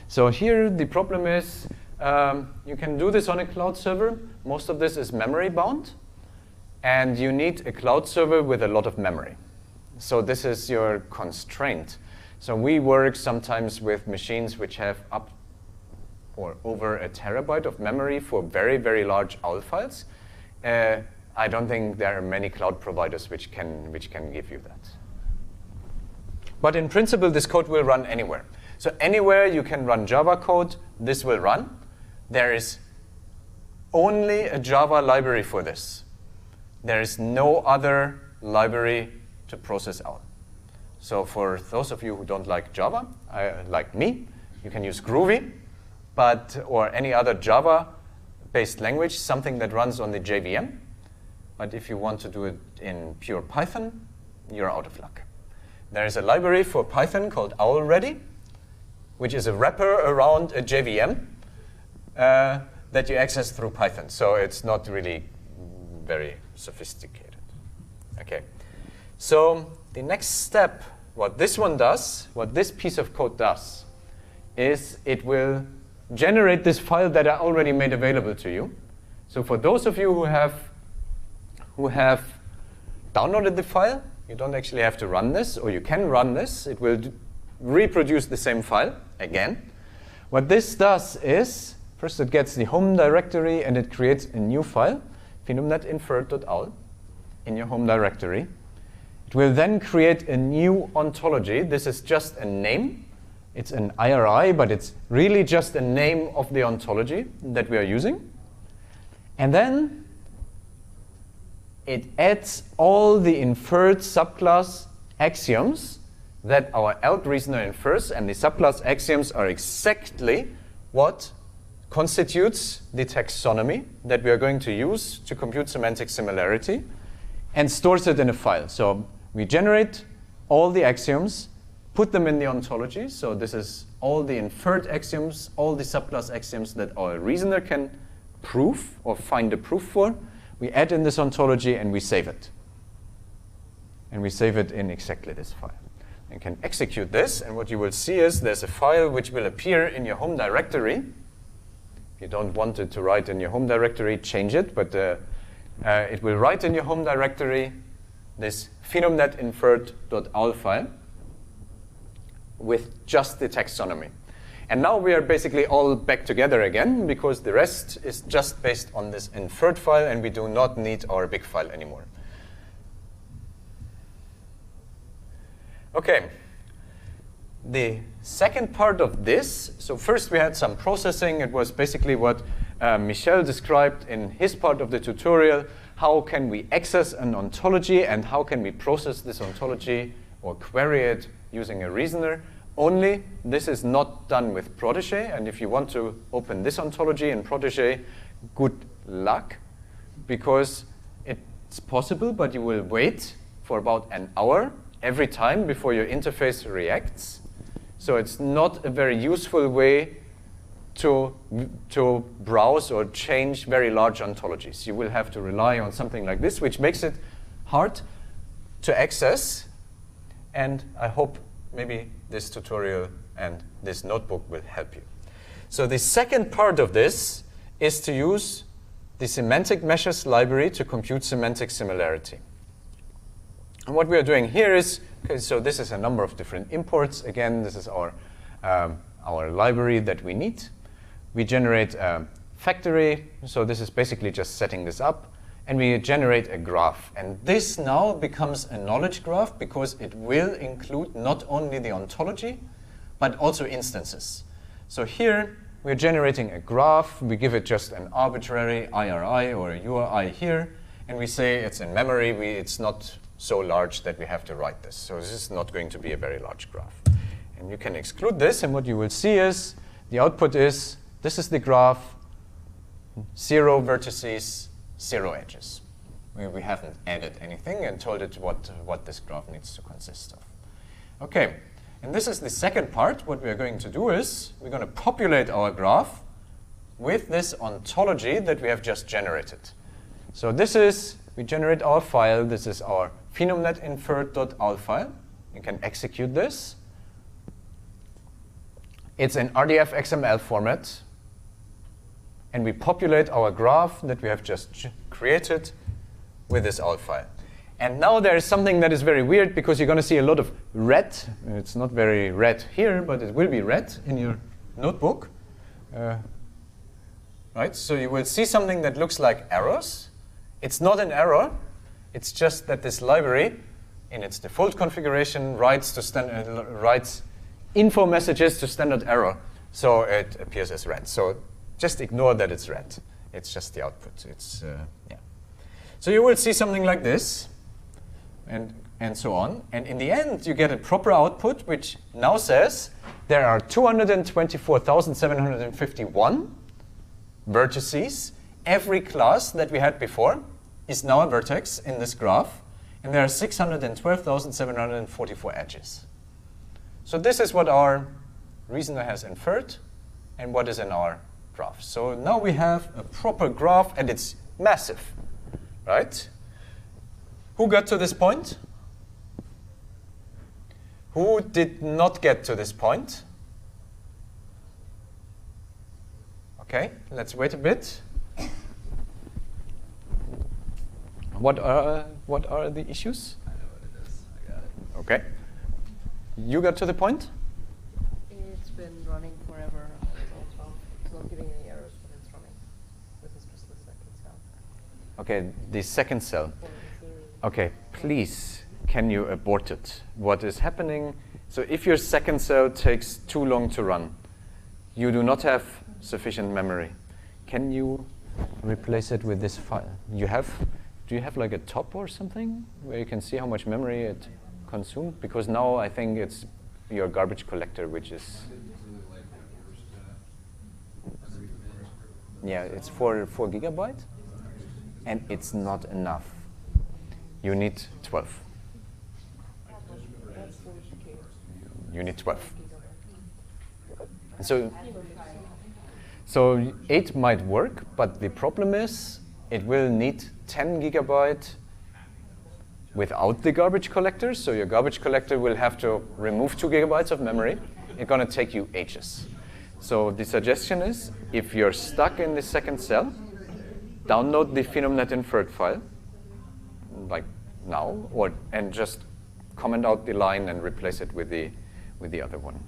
So here the problem is you can do this on a cloud server. Most of this is memory bound, and you need a cloud server with a lot of memory. So this is your constraint. So we work sometimes with machines which have up or over a terabyte of memory for very, very large OWL files. I don't think there are many cloud providers which can give you that. But in principle, this code will run anywhere. So anywhere you can run Java code, this will run. There is only a Java library for this. There is no other library to process OWL. So for those of you who don't like Java, like me, you can use Groovy, or any other Java-based language, something that runs on the JVM. But if you want to do it in pure Python, you're out of luck. There is a library for Python called OWLReady, which is a wrapper around a JVM that you access through Python. So it's not really very sophisticated. Okay. So the next step, what this one does, what this piece of code does, is it will generate this file that I already made available to you. So for those of you who have downloaded the file, you don't actually have to run this, or you can run this. It will reproduce the same file again. What this does is, first it gets the home directory and it creates a new file, phenomnetinferred.owl, in your home directory. It will then create a new ontology. This is just a name. It's an IRI, but it's really just a name of the ontology that we are using. And then it adds all the inferred subclass axioms that our Elke Reasoner infers, and the subclass axioms are exactly what constitutes the taxonomy that we are going to use to compute semantic similarity, and stores it in a file. So we generate all the axioms, put them in the ontology. So this is all the inferred axioms, all the subclass axioms that our reasoner can prove or find a proof for. We add in this ontology and we save it. And we save it in exactly this file. You can execute this, and what you will see is there's a file which will appear in your home directory. If you don't want it to write in your home directory, change it, but it will write in your home directory this phenomnetinferred.owl file with just the taxonomy. And now we are basically all back together again, because the rest is just based on this inferred file, and we do not need our big file anymore. Okay. The second part of this, so first we had some processing. It was basically what Michel described in his part of the tutorial. How can we access an ontology, and how can we process this ontology or query it using a reasoner? Only this is not done with Protégé, and if you want to open this ontology in Protégé, good luck, because it's possible, but you will wait for about an hour every time before your interface reacts. So it's not a very useful way to browse or change very large ontologies. You will have to rely on something like this, which makes it hard to access, and I hope maybe this tutorial and this notebook will help you. So the second part of this is to use the semantic meshes library to compute semantic similarity. And what we are doing here is, okay, so this is a number of different imports. Again, this is our library that we need. We generate a factory. So this is basically just setting this up. And we generate a graph. And this now becomes a knowledge graph, because it will include not only the ontology, but also instances. So here, we're generating a graph. We give it just an arbitrary IRI or a URI here. And we say it's in memory. It's not so large that we have to write this. So this is not going to be a very large graph. And you can exclude this. And what you will see is the output is, this is the graph, 0 vertices, 0 edges. We haven't added anything and told it what this graph needs to consist of. Okay, and this is the second part. What we are going to do is we're going to populate our graph with this ontology that we have just generated. So this is, we generate our file. This is our phenomnetinferred.owl file. You can execute this. It's in RDF XML format. And we populate our graph that we have just created with this owl file. And now there is something that is very weird, because you're going to see a lot of red. It's not very red here, but it will be red in your notebook. Right? So you will see something that looks like errors. It's not an error. It's just that this library in its default configuration, writes info messages to standard error, so it appears as red. So just ignore that it's red. It's just the output. It's yeah. So you will see something like this, and so on. And in the end, you get a proper output, which now says there are 224,751 vertices. Every class that we had before is now a vertex in this graph. And there are 612,744 edges. So this is what our reasoner has inferred and what is in our graph. So now we have a proper graph, and it's massive, right? Who got to this point? Who did not get to this point? Okay, let's wait a bit. What are the issues? I know what it is. I got it. Okay. You got to the point? It's been running forever. It's not giving any errors, but it's running. This is just the second cell. Okay, the second cell. Okay, please, can you abort it? What is happening? So if your second cell takes too long to run, you do not have sufficient memory. Can you replace it with this file? Do you have like a top or something where you can see how much memory it consumed? Because now I think it's your garbage collector, which is, yeah, it's 4 gigabyte, and it's not enough. You need 12. You need 12. So 8 might work, but the problem is it will need 10 gigabyte without the garbage collector. So your garbage collector will have to remove 2 gigabytes of memory. It's going to take you ages. So the suggestion is, if you're stuck in the second cell, download the PhenoMnet inferred file, like now, and just comment out the line and replace it with the other one.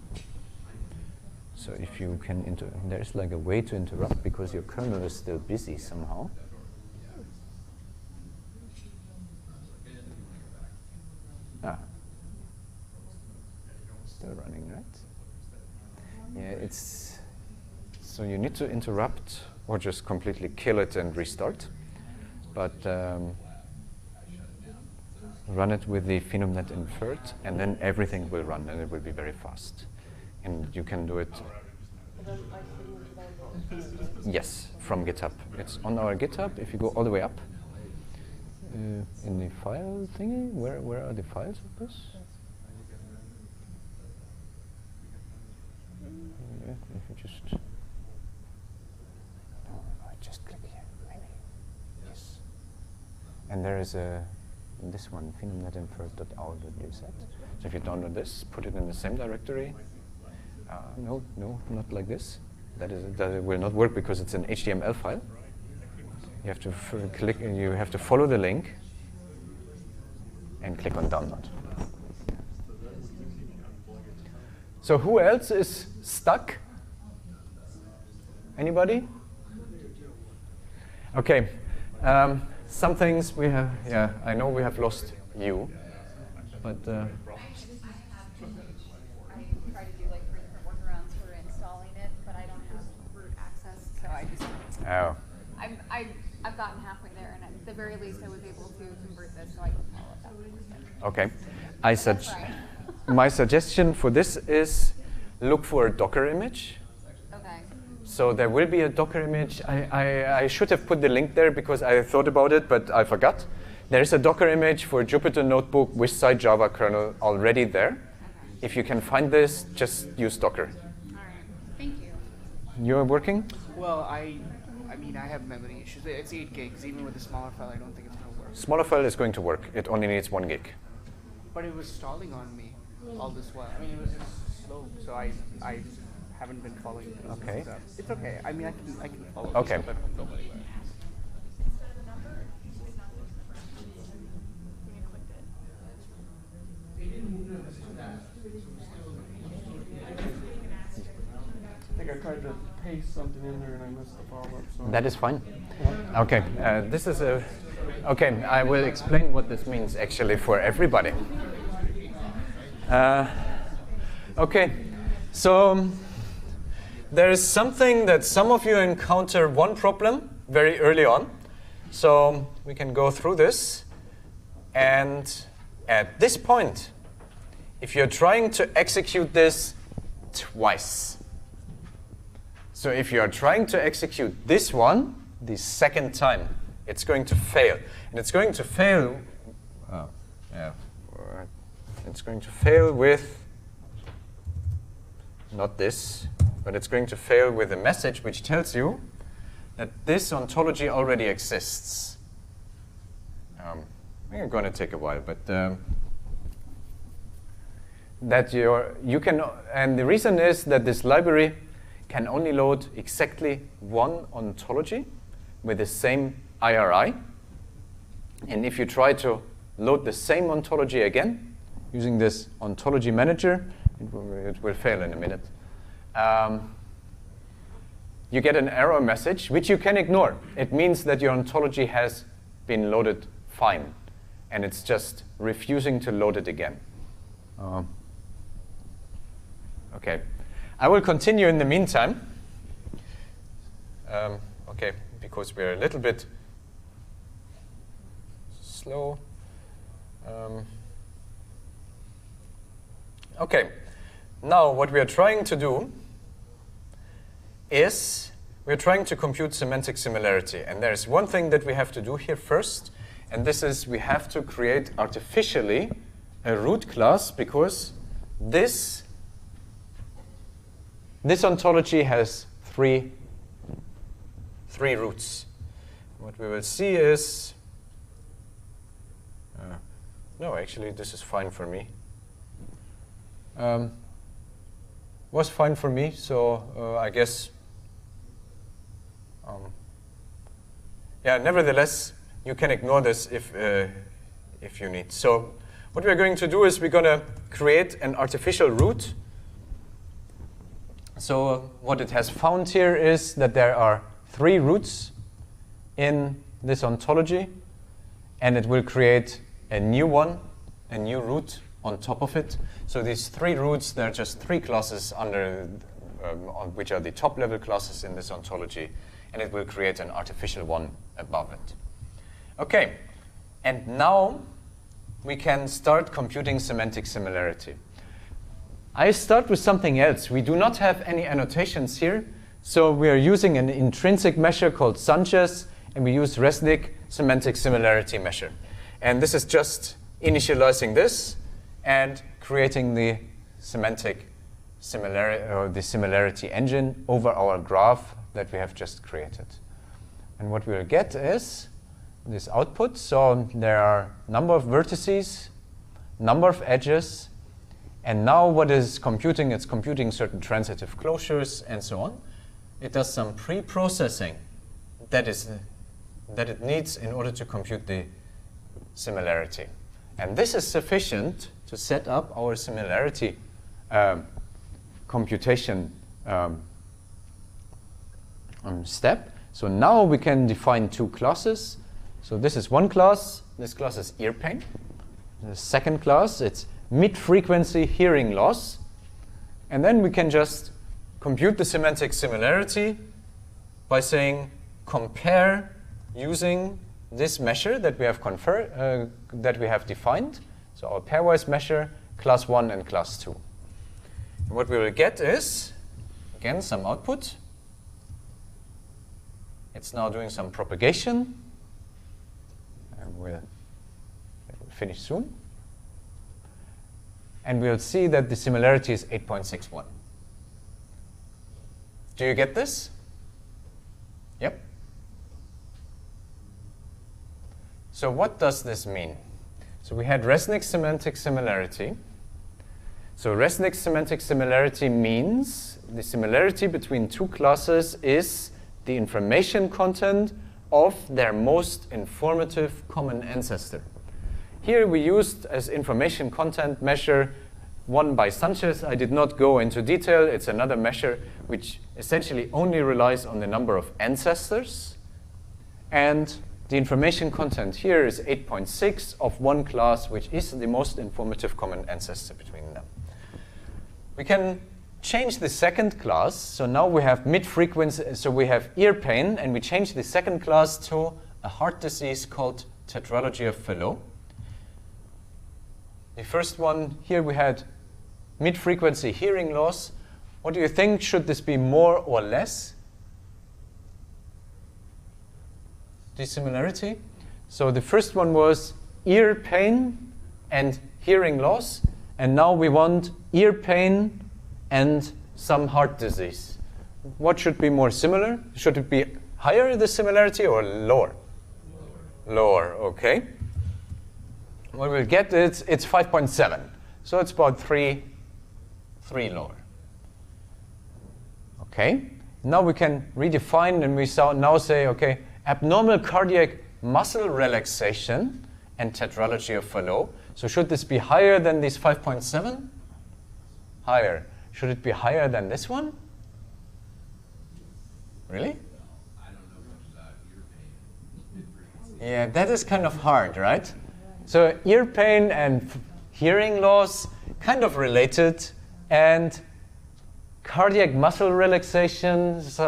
So if you can, there's like a way to interrupt because your kernel is still busy somehow. Still running, right? Yeah, it's, so you need to interrupt or just completely kill it and restart. But run it with the PhenoMnet inferred, and then everything will run, and it will be very fast. And you can do it, yes, from GitHub. It's on our GitHub. If you go all the way up in the file thingy, where are the files of this? Yeah, if you just click here, maybe. Yes. And there is this one, phenomnetinferred.owl.dz. So if you download this, put it in the same directory. No, not like this. That will not work because it's an HTML file. You have to click, and you have to follow the link and click on download. So who else is stuck? Anybody? Okay. Some things we have, yeah, I know we have lost you, but I tried to do like 3 different workarounds for installing it, but I don't have root access, so I just. Oh. I've gotten halfway there, and at the very least, I was able to convert this, so I can follow it up. Okay. My suggestion for this is look for a Docker image. Okay. So there will be a Docker image. I should have put the link there because I thought about it, but I forgot. There is a Docker image for Jupyter Notebook with site Java kernel already there. Okay. If you can find this, just use Docker. All right. Thank you. You're working? Well, I mean, I have memory issues. It's 8 gigs. Even with a smaller file, I don't think it's going to work. Smaller file is going to work. It only needs 1 gig. But it was stalling on me all this while. I mean, it was just slow, so I haven't been following it. Okay. It's okay. I mean, I can follow. Okay. This, but don't go anywhere. I think I tried to paste something in there and I missed the follow-up. So That is fine. Okay. This is a Okay, I will explain what this means actually for everybody. Okay, so there is something that some of you encounter one problem very early on. So we can go through this. And at this point, if you're trying to execute this twice, so if you're trying to execute this one the second time, it's going to fail. And it's going to fail, it's going to fail with, not this, but it's going to fail with a message which tells you that this ontology already exists. It's going to take a while, but that you can, and the reason is that this library can only load exactly one ontology with the same IRI. And if you try to load the same ontology again using this ontology manager, it will fail in a minute. You get an error message, which you can ignore. It means that your ontology has been loaded fine, and it's just refusing to load it again. Okay, I will continue in the meantime. Okay, because we're a little bit slow. Okay, now what we are trying to do is we're trying to compute semantic similarity. And there's one thing that we have to do here first, and this is we have to create artificially a root class, because this ontology has three roots. What we will see is, no, actually this is fine for me. Was fine for me, so I guess, yeah, nevertheless, you can ignore this if you need. So what we're going to do is we're going to create an artificial root. So what it has found here is that there are 3 roots in this ontology, and it will create a new one, a new root on top of it. So these 3 roots, they're just 3 classes under, which are the top level classes in this ontology, and it will create an artificial one above it. Okay, and now we can start computing semantic similarity. I start with something else. We do not have any annotations here, so we are using an intrinsic measure called Sanchez, and we use Resnick semantic similarity measure. And this is just initializing this and creating the semantic similarity, or the similarity engine over our graph that we have just created. And what we'll get is this output. So there are number of vertices, number of edges, and now what is computing? It's computing certain transitive closures and so on. It does some pre-processing that it needs in order to compute the similarity. And this is sufficient to set up our similarity computation step. So now we can define 2 classes. So this is one class. This class is ear pain. The second class, it's mid-frequency hearing loss. And then we can just compute the semantic similarity by saying compare using this measure that we have defined. So our pairwise measure, class 1 and class 2. And what we will get is, again, some output. It's now doing some propagation. And we'll finish soon. And we'll see that the similarity is 8.61. Do you get this? Yep. So what does this mean? So we had Resnick semantic similarity. So Resnick semantic similarity means the similarity between 2 classes is the information content of their most informative common ancestor. Here we used as information content measure one by Sanchez. I did not go into detail. It's another measure which essentially only relies on the number of ancestors. And the information content here is 8.6 of one class, which is the most informative common ancestor between them. We can change the second class. So now we have mid-frequency, so we have ear pain, and we change the second class to a heart disease called Tetralogy of Furlough. The first one, here we had mid-frequency hearing loss. What do you think? Should this be more or less? Dissimilarity. So the first one was ear pain and hearing loss, and now we want ear pain and some heart disease. What should be more similar? Should it be higher, the similarity, or lower? Lower, okay. What we'll get is it's 5.7. So it's about 3 lower. Okay. Now we can redefine, and we now say, okay, abnormal cardiac muscle relaxation and Tetralogy of Furlough. So should this be higher than this 5.7? Higher. Should it be higher than this one? Really? I don't know much about ear pain. Yeah, that is kind of hard, right? So ear pain and hearing loss, kind of related, and cardiac muscle relaxation, these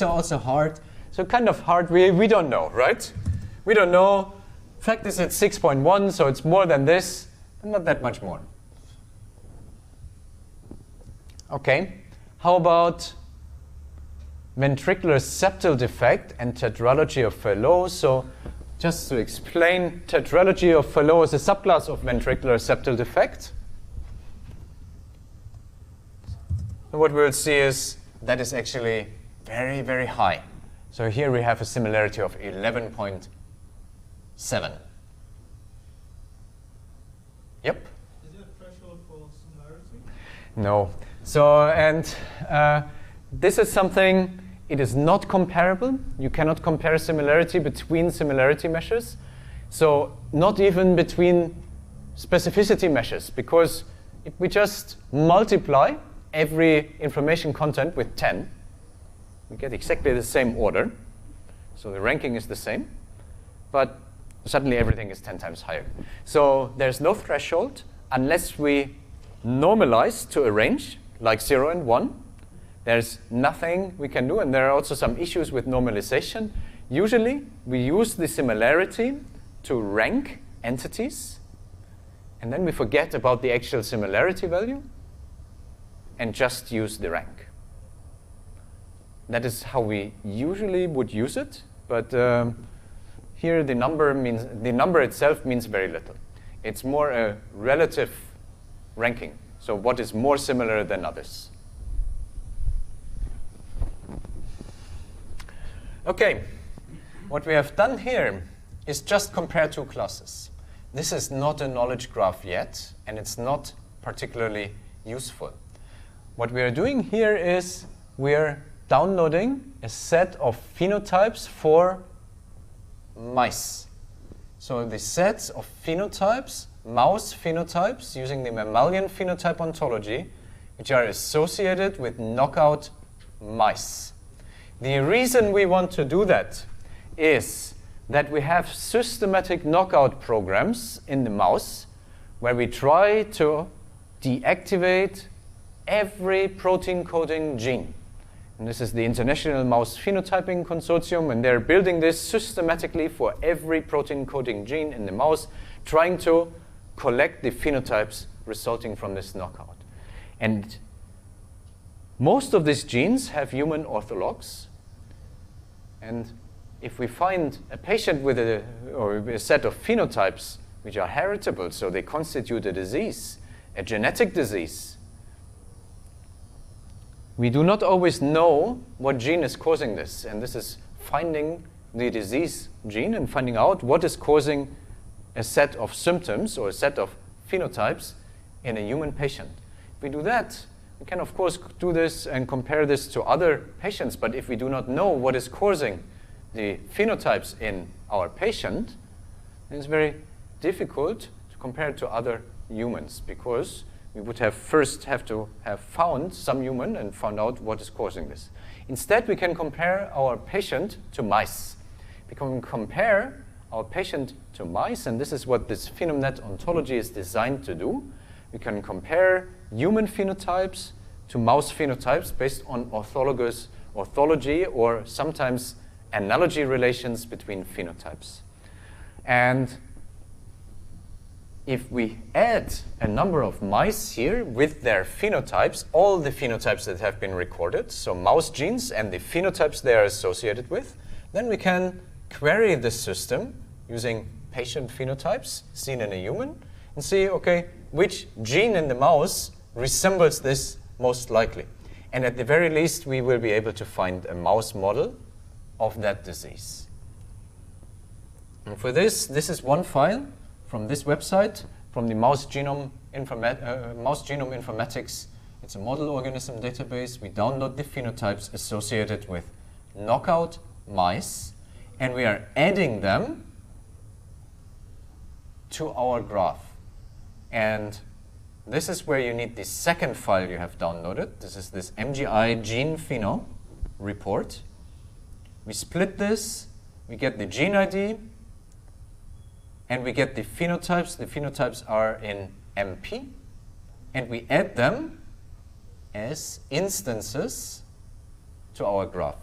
are also hard. So kind of hard, we don't know, right? We don't know. Fact is it's 6.1, so it's more than this, but not that much more. Okay, how about ventricular septal defect and Tetralogy of Furlough? So just to explain, Tetralogy of Furlough is a subclass of ventricular septal defect. And what we'll see is that is actually very, very high. So here we have a similarity of 11.7. Yep? Is there a threshold for similarity? No. So, and this is something, it is not comparable. You cannot compare similarity between similarity measures. So not even between specificity measures, because if we just multiply every information content with 10, we get exactly the same order. So the ranking is the same, but suddenly everything is 10 times higher. So there's no threshold unless we normalize to a range like 0 and 1. There's nothing we can do, and there are also some issues with normalization. Usually we use the similarity to rank entities, and then we forget about the actual similarity value and just use the rank. That is how we usually would use it, but here the number itself means very little. It's more a relative ranking. So what is more similar than others? Okay, what we have done here is just compare two classes. This is not a knowledge graph yet, and it's not particularly useful. What we are doing here is we're downloading a set of phenotypes for mice. So the sets of phenotypes, mouse phenotypes, using the mammalian phenotype ontology, which are associated with knockout mice. The reason we want to do that is that we have systematic knockout programs in the mouse where we try to deactivate every protein coding gene. And this is the International Mouse Phenotyping Consortium, and they're building this systematically for every protein coding gene in the mouse, trying to collect the phenotypes resulting from this knockout. And most of these genes have human orthologs. And if we find a patient with a set of phenotypes which are heritable, so they constitute a disease, a genetic disease, we do not always know what gene is causing this. And this is finding the disease gene and finding out what is causing a set of symptoms or a set of phenotypes in a human patient. If we do that, we can of course do this and compare this to other patients, but if we do not know what is causing the phenotypes in our patient, then it's very difficult to compare it to other humans, because we would have to have found some human and found out what is causing this. Instead, we can compare our patient to mice. we can compare our patient to mice, and this is what this PhenoMnet ontology is designed to do. We can compare human phenotypes to mouse phenotypes based on orthology or sometimes analogy relations between phenotypes. And if we add a number of mice here with their phenotypes, all the phenotypes that have been recorded, so mouse genes and the phenotypes they are associated with, then we can query the system using patient phenotypes seen in a human and see, okay, which gene in the mouse resembles this most likely. And at the very least, we will be able to find a mouse model of that disease. And for this is one file from this website, from the mouse genome informatics. It's a model organism database. We download the phenotypes associated with knockout mice, and we are adding them to our graph. And this is where you need the second file you have downloaded. This is this MGI gene pheno report. We split this, we get the gene ID, and we get the phenotypes. The phenotypes are in MP, and we add them as instances to our graph.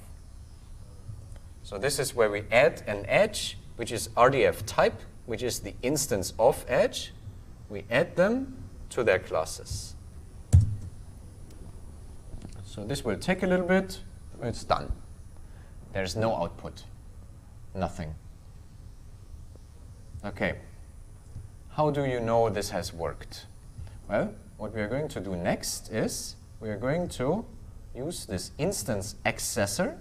So this is where we add an edge, which is RDF type, which is the instance of edge. We add them to their classes. So this will take a little bit. It's done. There's no output. Nothing. Okay. How do you know this has worked? Well, what we are going to do next is we are going to use this instance accessor,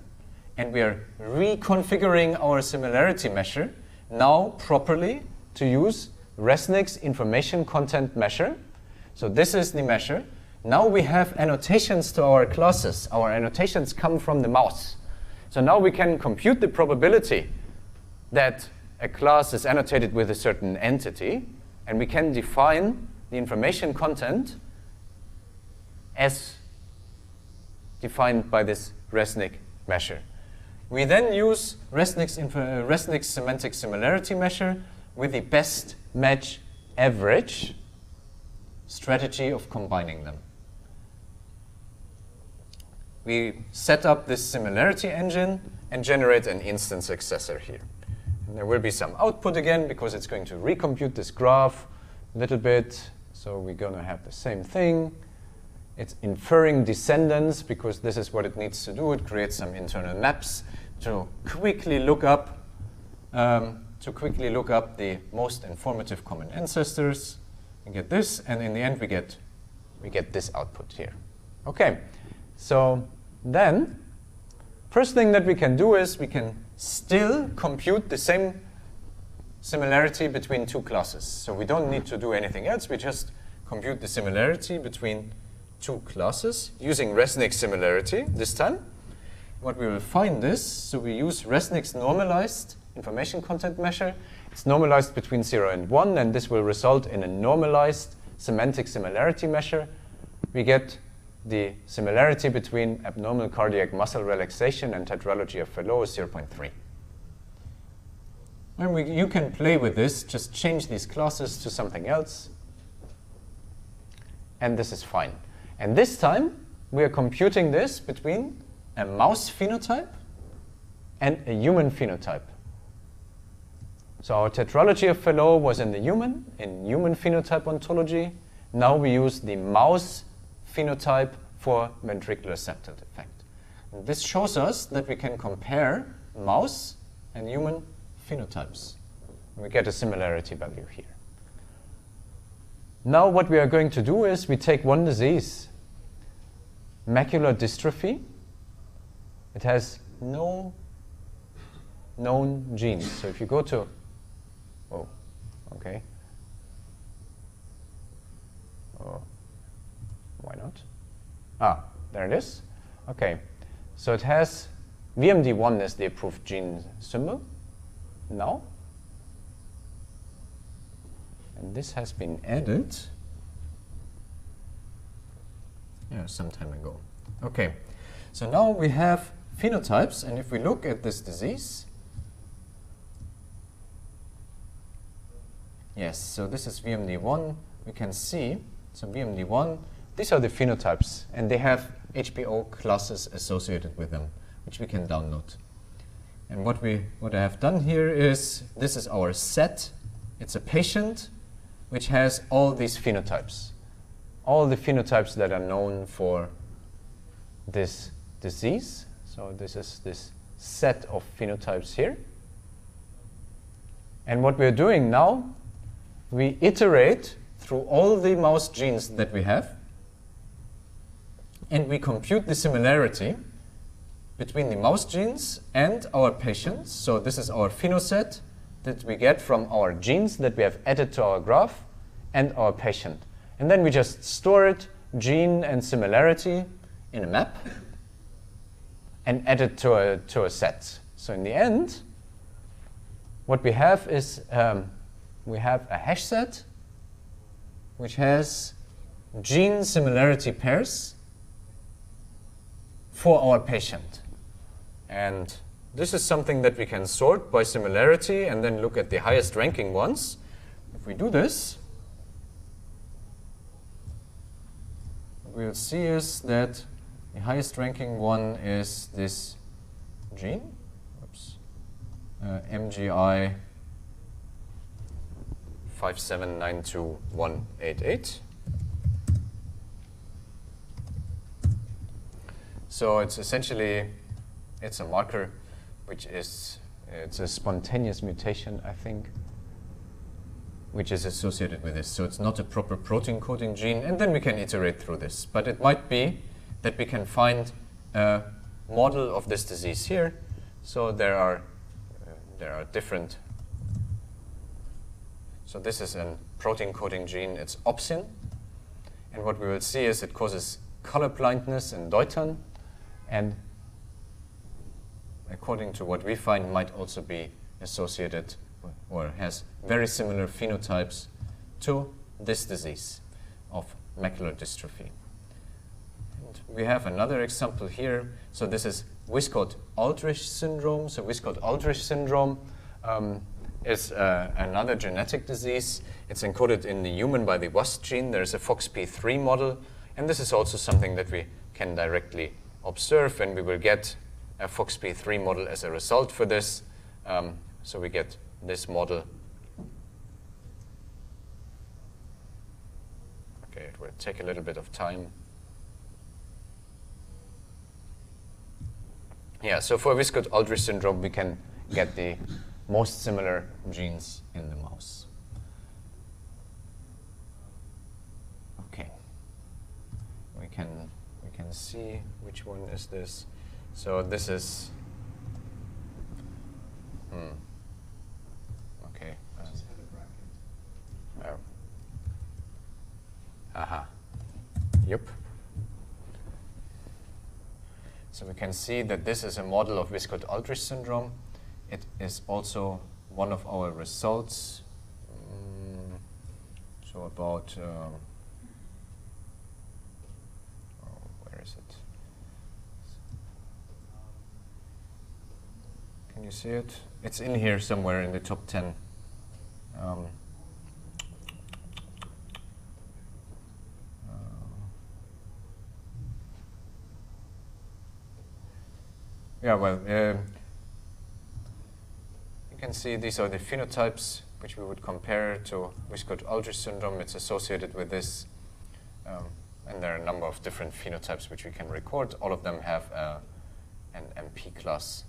and we are reconfiguring our similarity measure now properly to use Resnick's information content measure. So this is the measure. Now we have annotations to our classes. Our annotations come from the mouse. So now we can compute the probability that a class is annotated with a certain entity, and we can define the information content as defined by this Resnick measure. We then use Resnick's semantic similarity measure with the best match average strategy of combining them. We set up this similarity engine and generate an instance accessor here. And there will be some output again because it's going to recompute this graph a little bit. So we're going to have the same thing. It's inferring descendants because this is what it needs to do. It creates some internal maps to quickly look up the most informative common ancestors. We get this, and in the end we get this output here. Okay, so then first thing that we can do is we can still compute the same similarity between two classes. So we don't need to do anything else. We just compute the similarity between two classes using Resnick similarity this time. What we will find is, so we use Resnick's normalized information content measure. It's normalized between 0 and 1, and this will result in a normalized semantic similarity measure. We get the similarity between abnormal cardiac muscle relaxation and tetralogy of Furlough is 0.3. And you can play with this, just change these classes to something else, and this is fine. And this time, we are computing this between a mouse phenotype and a human phenotype. So our tetralogy of Furlough was in human phenotype ontology. Now we use the mouse phenotype for ventricular septal defect. And this shows us that we can compare mouse and human phenotypes. We get a similarity value here. Now what we are going to do is we take one disease, macular dystrophy. It has no known genes. So if you go to, oh, okay. Oh, why not? Ah, there it is. Okay, so it has VMD1 as the approved gene symbol now. And this has been added some time ago. Okay, so now we have phenotypes, and if we look at this disease, Yes, so this is VMD1. We can see, so VMD1, these are the phenotypes, and they have HBO classes associated with them, which we can download. And what I have done here is, this is our set. It's a patient which has all these phenotypes. All the phenotypes that are known for this disease. So this is this set of phenotypes here. And what we're doing now, we iterate through all the mouse genes that we have, and we compute the similarity between the mouse genes and our patients. So this is our phenoset that we get from our genes that we have added to our graph and our patient. And then we just store it, gene and similarity, in a map and add it to a set. So in the end, what we have is we have a hash set which has gene similarity pairs for our patient. And this is something that we can sort by similarity and then look at the highest ranking ones. If we do this, what we'll see is that the highest ranking one is this gene, MGI 5792188. So it's essentially, it's a marker which is, it's a spontaneous mutation, I think, which is associated with this. So it's not a proper protein coding gene, and then we can iterate through this. But it might be that we can find a model of this disease here. So there are different. So this is a protein coding gene. It's opsin, and what we will see is it causes color blindness in Deutern, and according to what we find, might also be associated or has very similar phenotypes to this disease of macular dystrophy. And we have another example here. So this is Wiskott-Aldrich Syndrome. So Wiskott-Aldrich Syndrome is another genetic disease. It's encoded in the human by the WASP gene. There's a FOXP3 model, and this is also something that we can directly observe, and we will get a FOXP3 model as a result for this. So we get this model. Okay, it will take a little bit of time. Yeah, so for Wiskott-Aldrich syndrome, we can get the most similar genes in the mouse. Okay, we can see which one is this. So this is. Okay. Oh. Aha. Yep. So we can see that this is a model of Wiskott-Aldrich syndrome. It is also one of our results. So about, where is it? Can you see it? It's in here somewhere in the top 10. Yeah, well, you can see these are the phenotypes which we would compare to Wiskott-Aldrich syndrome. It's associated with this, and there are a number of different phenotypes which we can record. All of them have an MP class,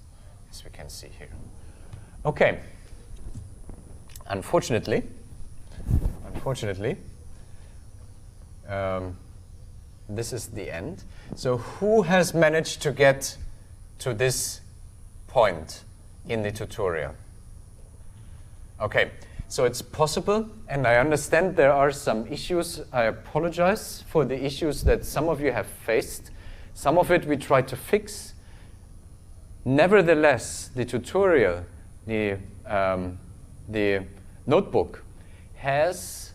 as we can see here. Okay. Unfortunately, this is the end. So who has managed to get to this point in the tutorial? Okay, so it's possible, and I understand there are some issues. I apologize for the issues that some of you have faced. Some of it we tried to fix. Nevertheless, the tutorial, the notebook, has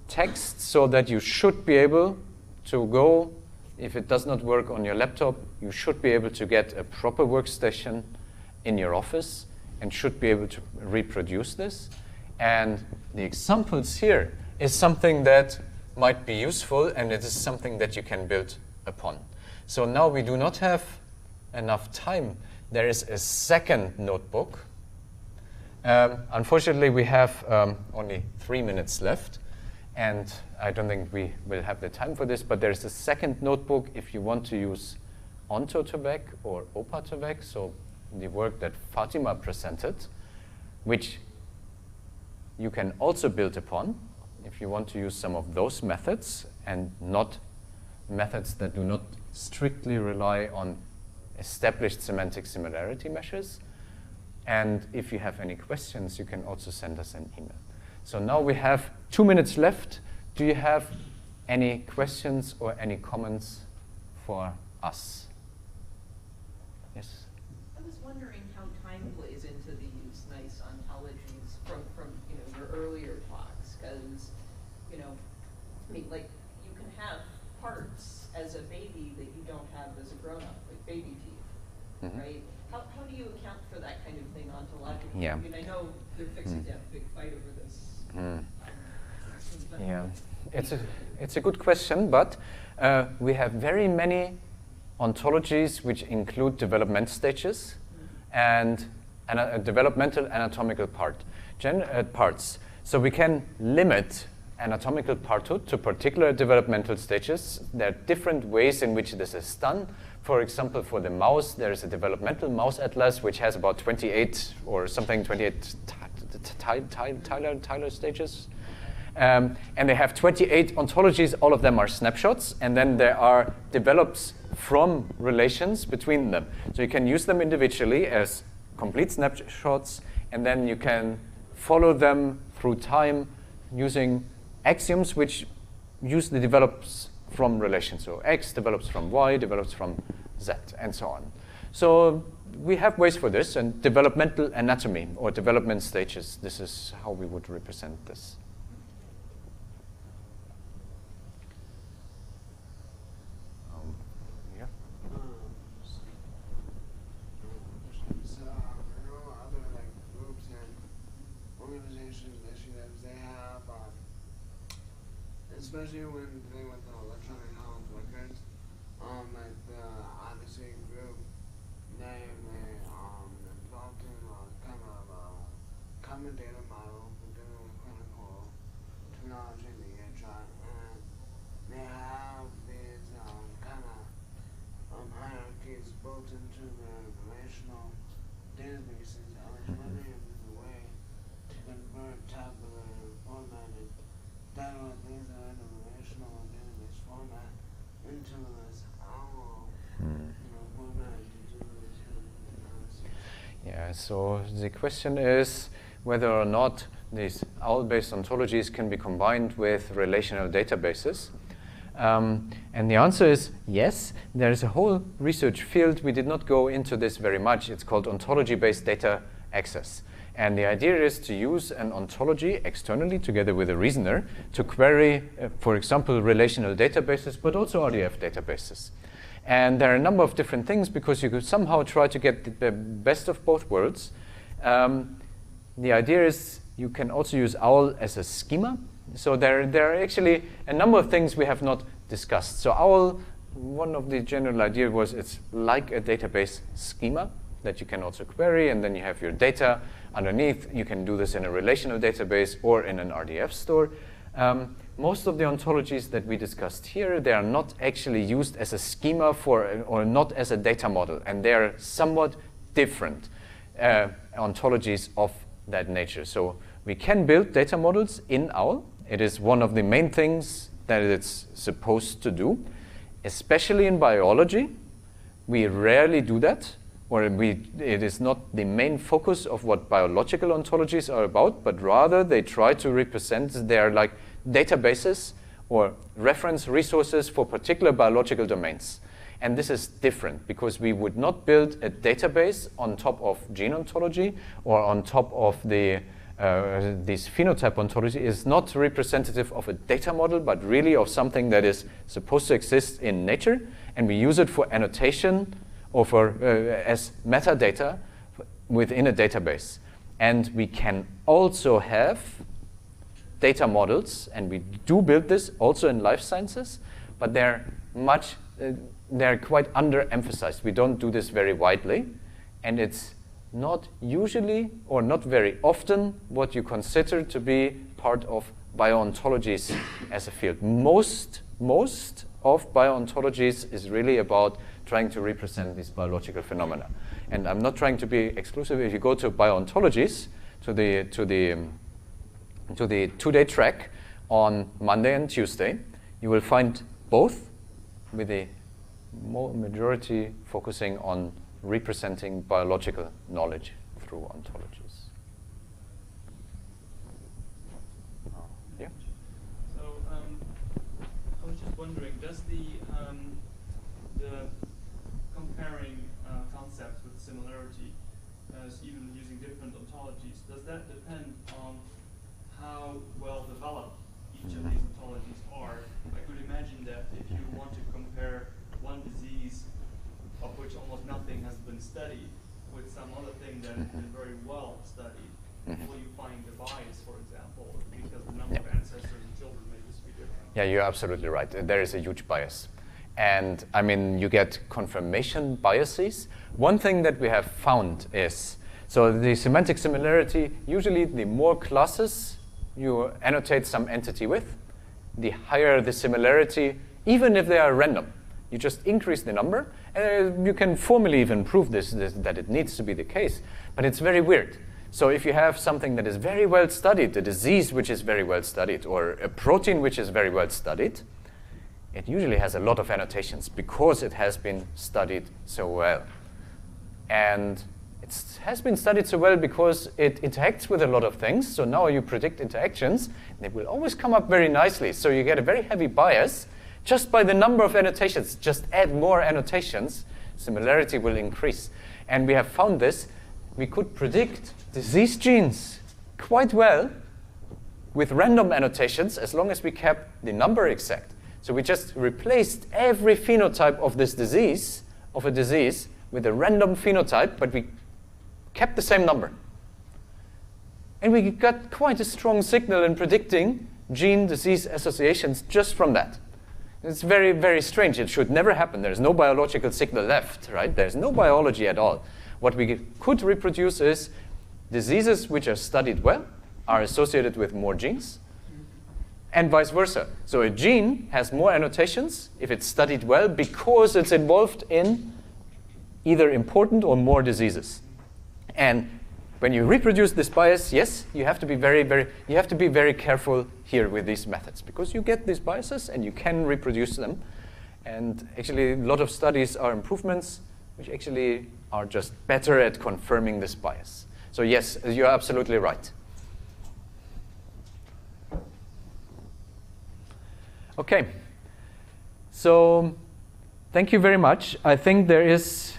text so that you should be able to go. If it does not work on your laptop, you should be able to get a proper workstation in your office and should be able to reproduce this. And the examples here is something that might be useful, and it is something that you can build upon. So now we do not have enough time. There is a second notebook. Unfortunately, we have only 3 minutes left, and I don't think we will have the time for this, but there's a second notebook if you want to use Ontotobek or Opatobek, so the work that Fatima presented, which you can also build upon if you want to use some of those methods and not methods that do not strictly rely on established semantic similarity measures. And if you have any questions, you can also send us an email. So now we have 2 minutes left. Do you have any questions or any comments for us? Yes? I was wondering how time plays into these nice ontologies from your earlier talks, because I mean, like, you can have parts as a baby that you don't have as a grown-up, like baby teeth, right? How do you account for that kind of thing ontologically? Yeah. I mean, I know they're fixing to have a big fight over this. Yeah, it's a good question, but we have very many ontologies which include development stages and developmental anatomical parts. So we can limit anatomical parthood to particular developmental stages. There are different ways in which this is done. For example, for the mouse, there is a developmental mouse atlas which has about 28 or something, 28 Tyler stages. And they have 28 ontologies, all of them are snapshots, and then there are develops from relations between them. So you can use them individually as complete snapshots, and then you can follow them through time using axioms which use the develops from relations. So X develops from Y, develops from Z, and so on. So we have ways for this, and developmental anatomy or development stages, this is how we would represent this. Especially when dealing with the electronic health records, like the Odyssey group, they developed kind of a common data model for dealing with clinical technology in the EHR, and they have these kind of hierarchies built into their relational databases. I was wondering if there's a way to convert tabular formatted data with these are in a relational database format into this OWL format to do this analysis. Yeah, so the question is whether or not these OWL-based ontologies can be combined with relational databases. And the answer is yes. There is a whole research field. We did not go into this very much. It's called ontology-based data access. And the idea is to use an ontology externally together with a reasoner to query, for example, relational databases, but also RDF databases. And there are a number of different things because you could somehow try to get the best of both worlds. The idea is you can also use OWL as a schema. So there are actually a number of things we have not discussed. So OWL, one of the general idea was it's like a database schema that you can also query, and then you have your data underneath. You can do this in a relational database or in an RDF store. Most of the ontologies that we discussed here, they are not actually used as a schema or not as a data model, and they are somewhat different ontologies of that nature. So we can build data models in OWL. It is one of the main things that it's supposed to do, especially in biology. We rarely do that. Or it is not the main focus of what biological ontologies are about, but rather they try to represent their like databases or reference resources for particular biological domains. And this is different because we would not build a database on top of gene ontology or on top of this phenotype ontology. Is not representative of a data model, but really of something that is supposed to exist in nature, and we use it for annotation or for as metadata within a database. And we can also have data models, and we do build this also in life sciences, but they're quite underemphasized. We don't do this very widely, and it's not usually or not very often what you consider to be part of biontologies as a field. Most of biontologies is really about trying to represent these biological phenomena. And I'm not trying to be exclusive. If you go to biontologies, to the 2-day track on Monday and Tuesday, you will find both, with the majority focusing on representing biological knowledge through ontologies. Yeah? So I was just wondering, does the comparing concepts with similarity, even using different ontologies, does that depend on how well developed each of these ontologies are? I could imagine that if you want to compare one disease of which almost nothing has been studied with some other thing that has been very well studied, will you find a bias, for example, because the number of ancestors and children may just be different? Yeah, you're absolutely right. There is a huge bias. And I mean, you get confirmation biases. One thing that we have found is, so the semantic similarity, usually the more classes you annotate some entity with, the higher the similarity, even if they are random. You just increase the number. You can formally even prove this, that it needs to be the case, but it's very weird. So if you have something that is very well studied, a disease which is very well studied, or a protein which is very well studied, it usually has a lot of annotations because it has been studied so well. And it has been studied so well because it interacts with a lot of things. So now you predict interactions, and they will always come up very nicely. So you get a very heavy bias just by the number of annotations. Just add more annotations, similarity will increase. And we have found this. We could predict disease genes quite well with random annotations as long as we kept the number exact. So we just replaced every phenotype of this disease, of a disease, with a random phenotype, but we kept the same number. And we got quite a strong signal in predicting gene-disease associations just from that. It's very, very strange. It should never happen. There's no biological signal left, right? There's no biology at all. What we could reproduce is diseases which are studied well are associated with more genes, and vice versa. So a gene has more annotations if it's studied well because it's involved in either important or more diseases. And when you reproduce this bias, yes, you have to be very careful here with these methods because you get these biases and you can reproduce them. And actually, a lot of studies are improvements which actually are just better at confirming this bias. So yes, you're absolutely right. Okay, so thank you very much. I think there is,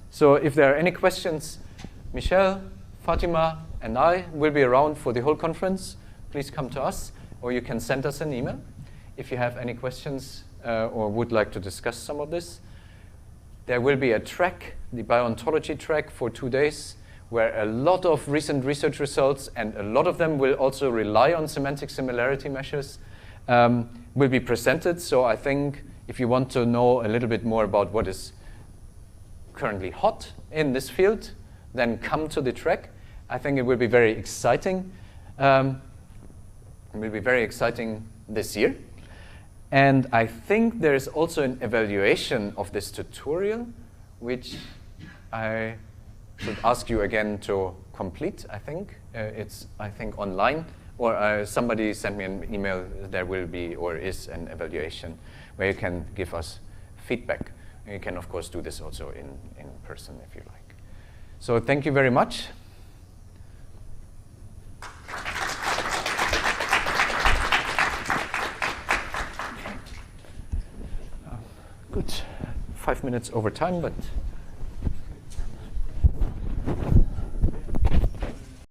so if there are any questions, Michelle, Fatima, and I will be around for the whole conference. Please come to us, or you can send us an email if you have any questions or would like to discuss some of this. There will be a track, the biontology track, for 2 days, where a lot of recent research results, and a lot of them will also rely on semantic similarity measures, will be presented. So I think if you want to know a little bit more about what is currently hot in this field, then come to the track. I think it will be very exciting. It will be very exciting this year. And I think there is also an evaluation of this tutorial, which I should ask you again to complete, I think. It's, I think, online. Or somebody sent me an email, there will be or is an evaluation where you can give us feedback. And you can, of course, do this also in person if you like. So thank you very much. Good. 5 minutes over time, but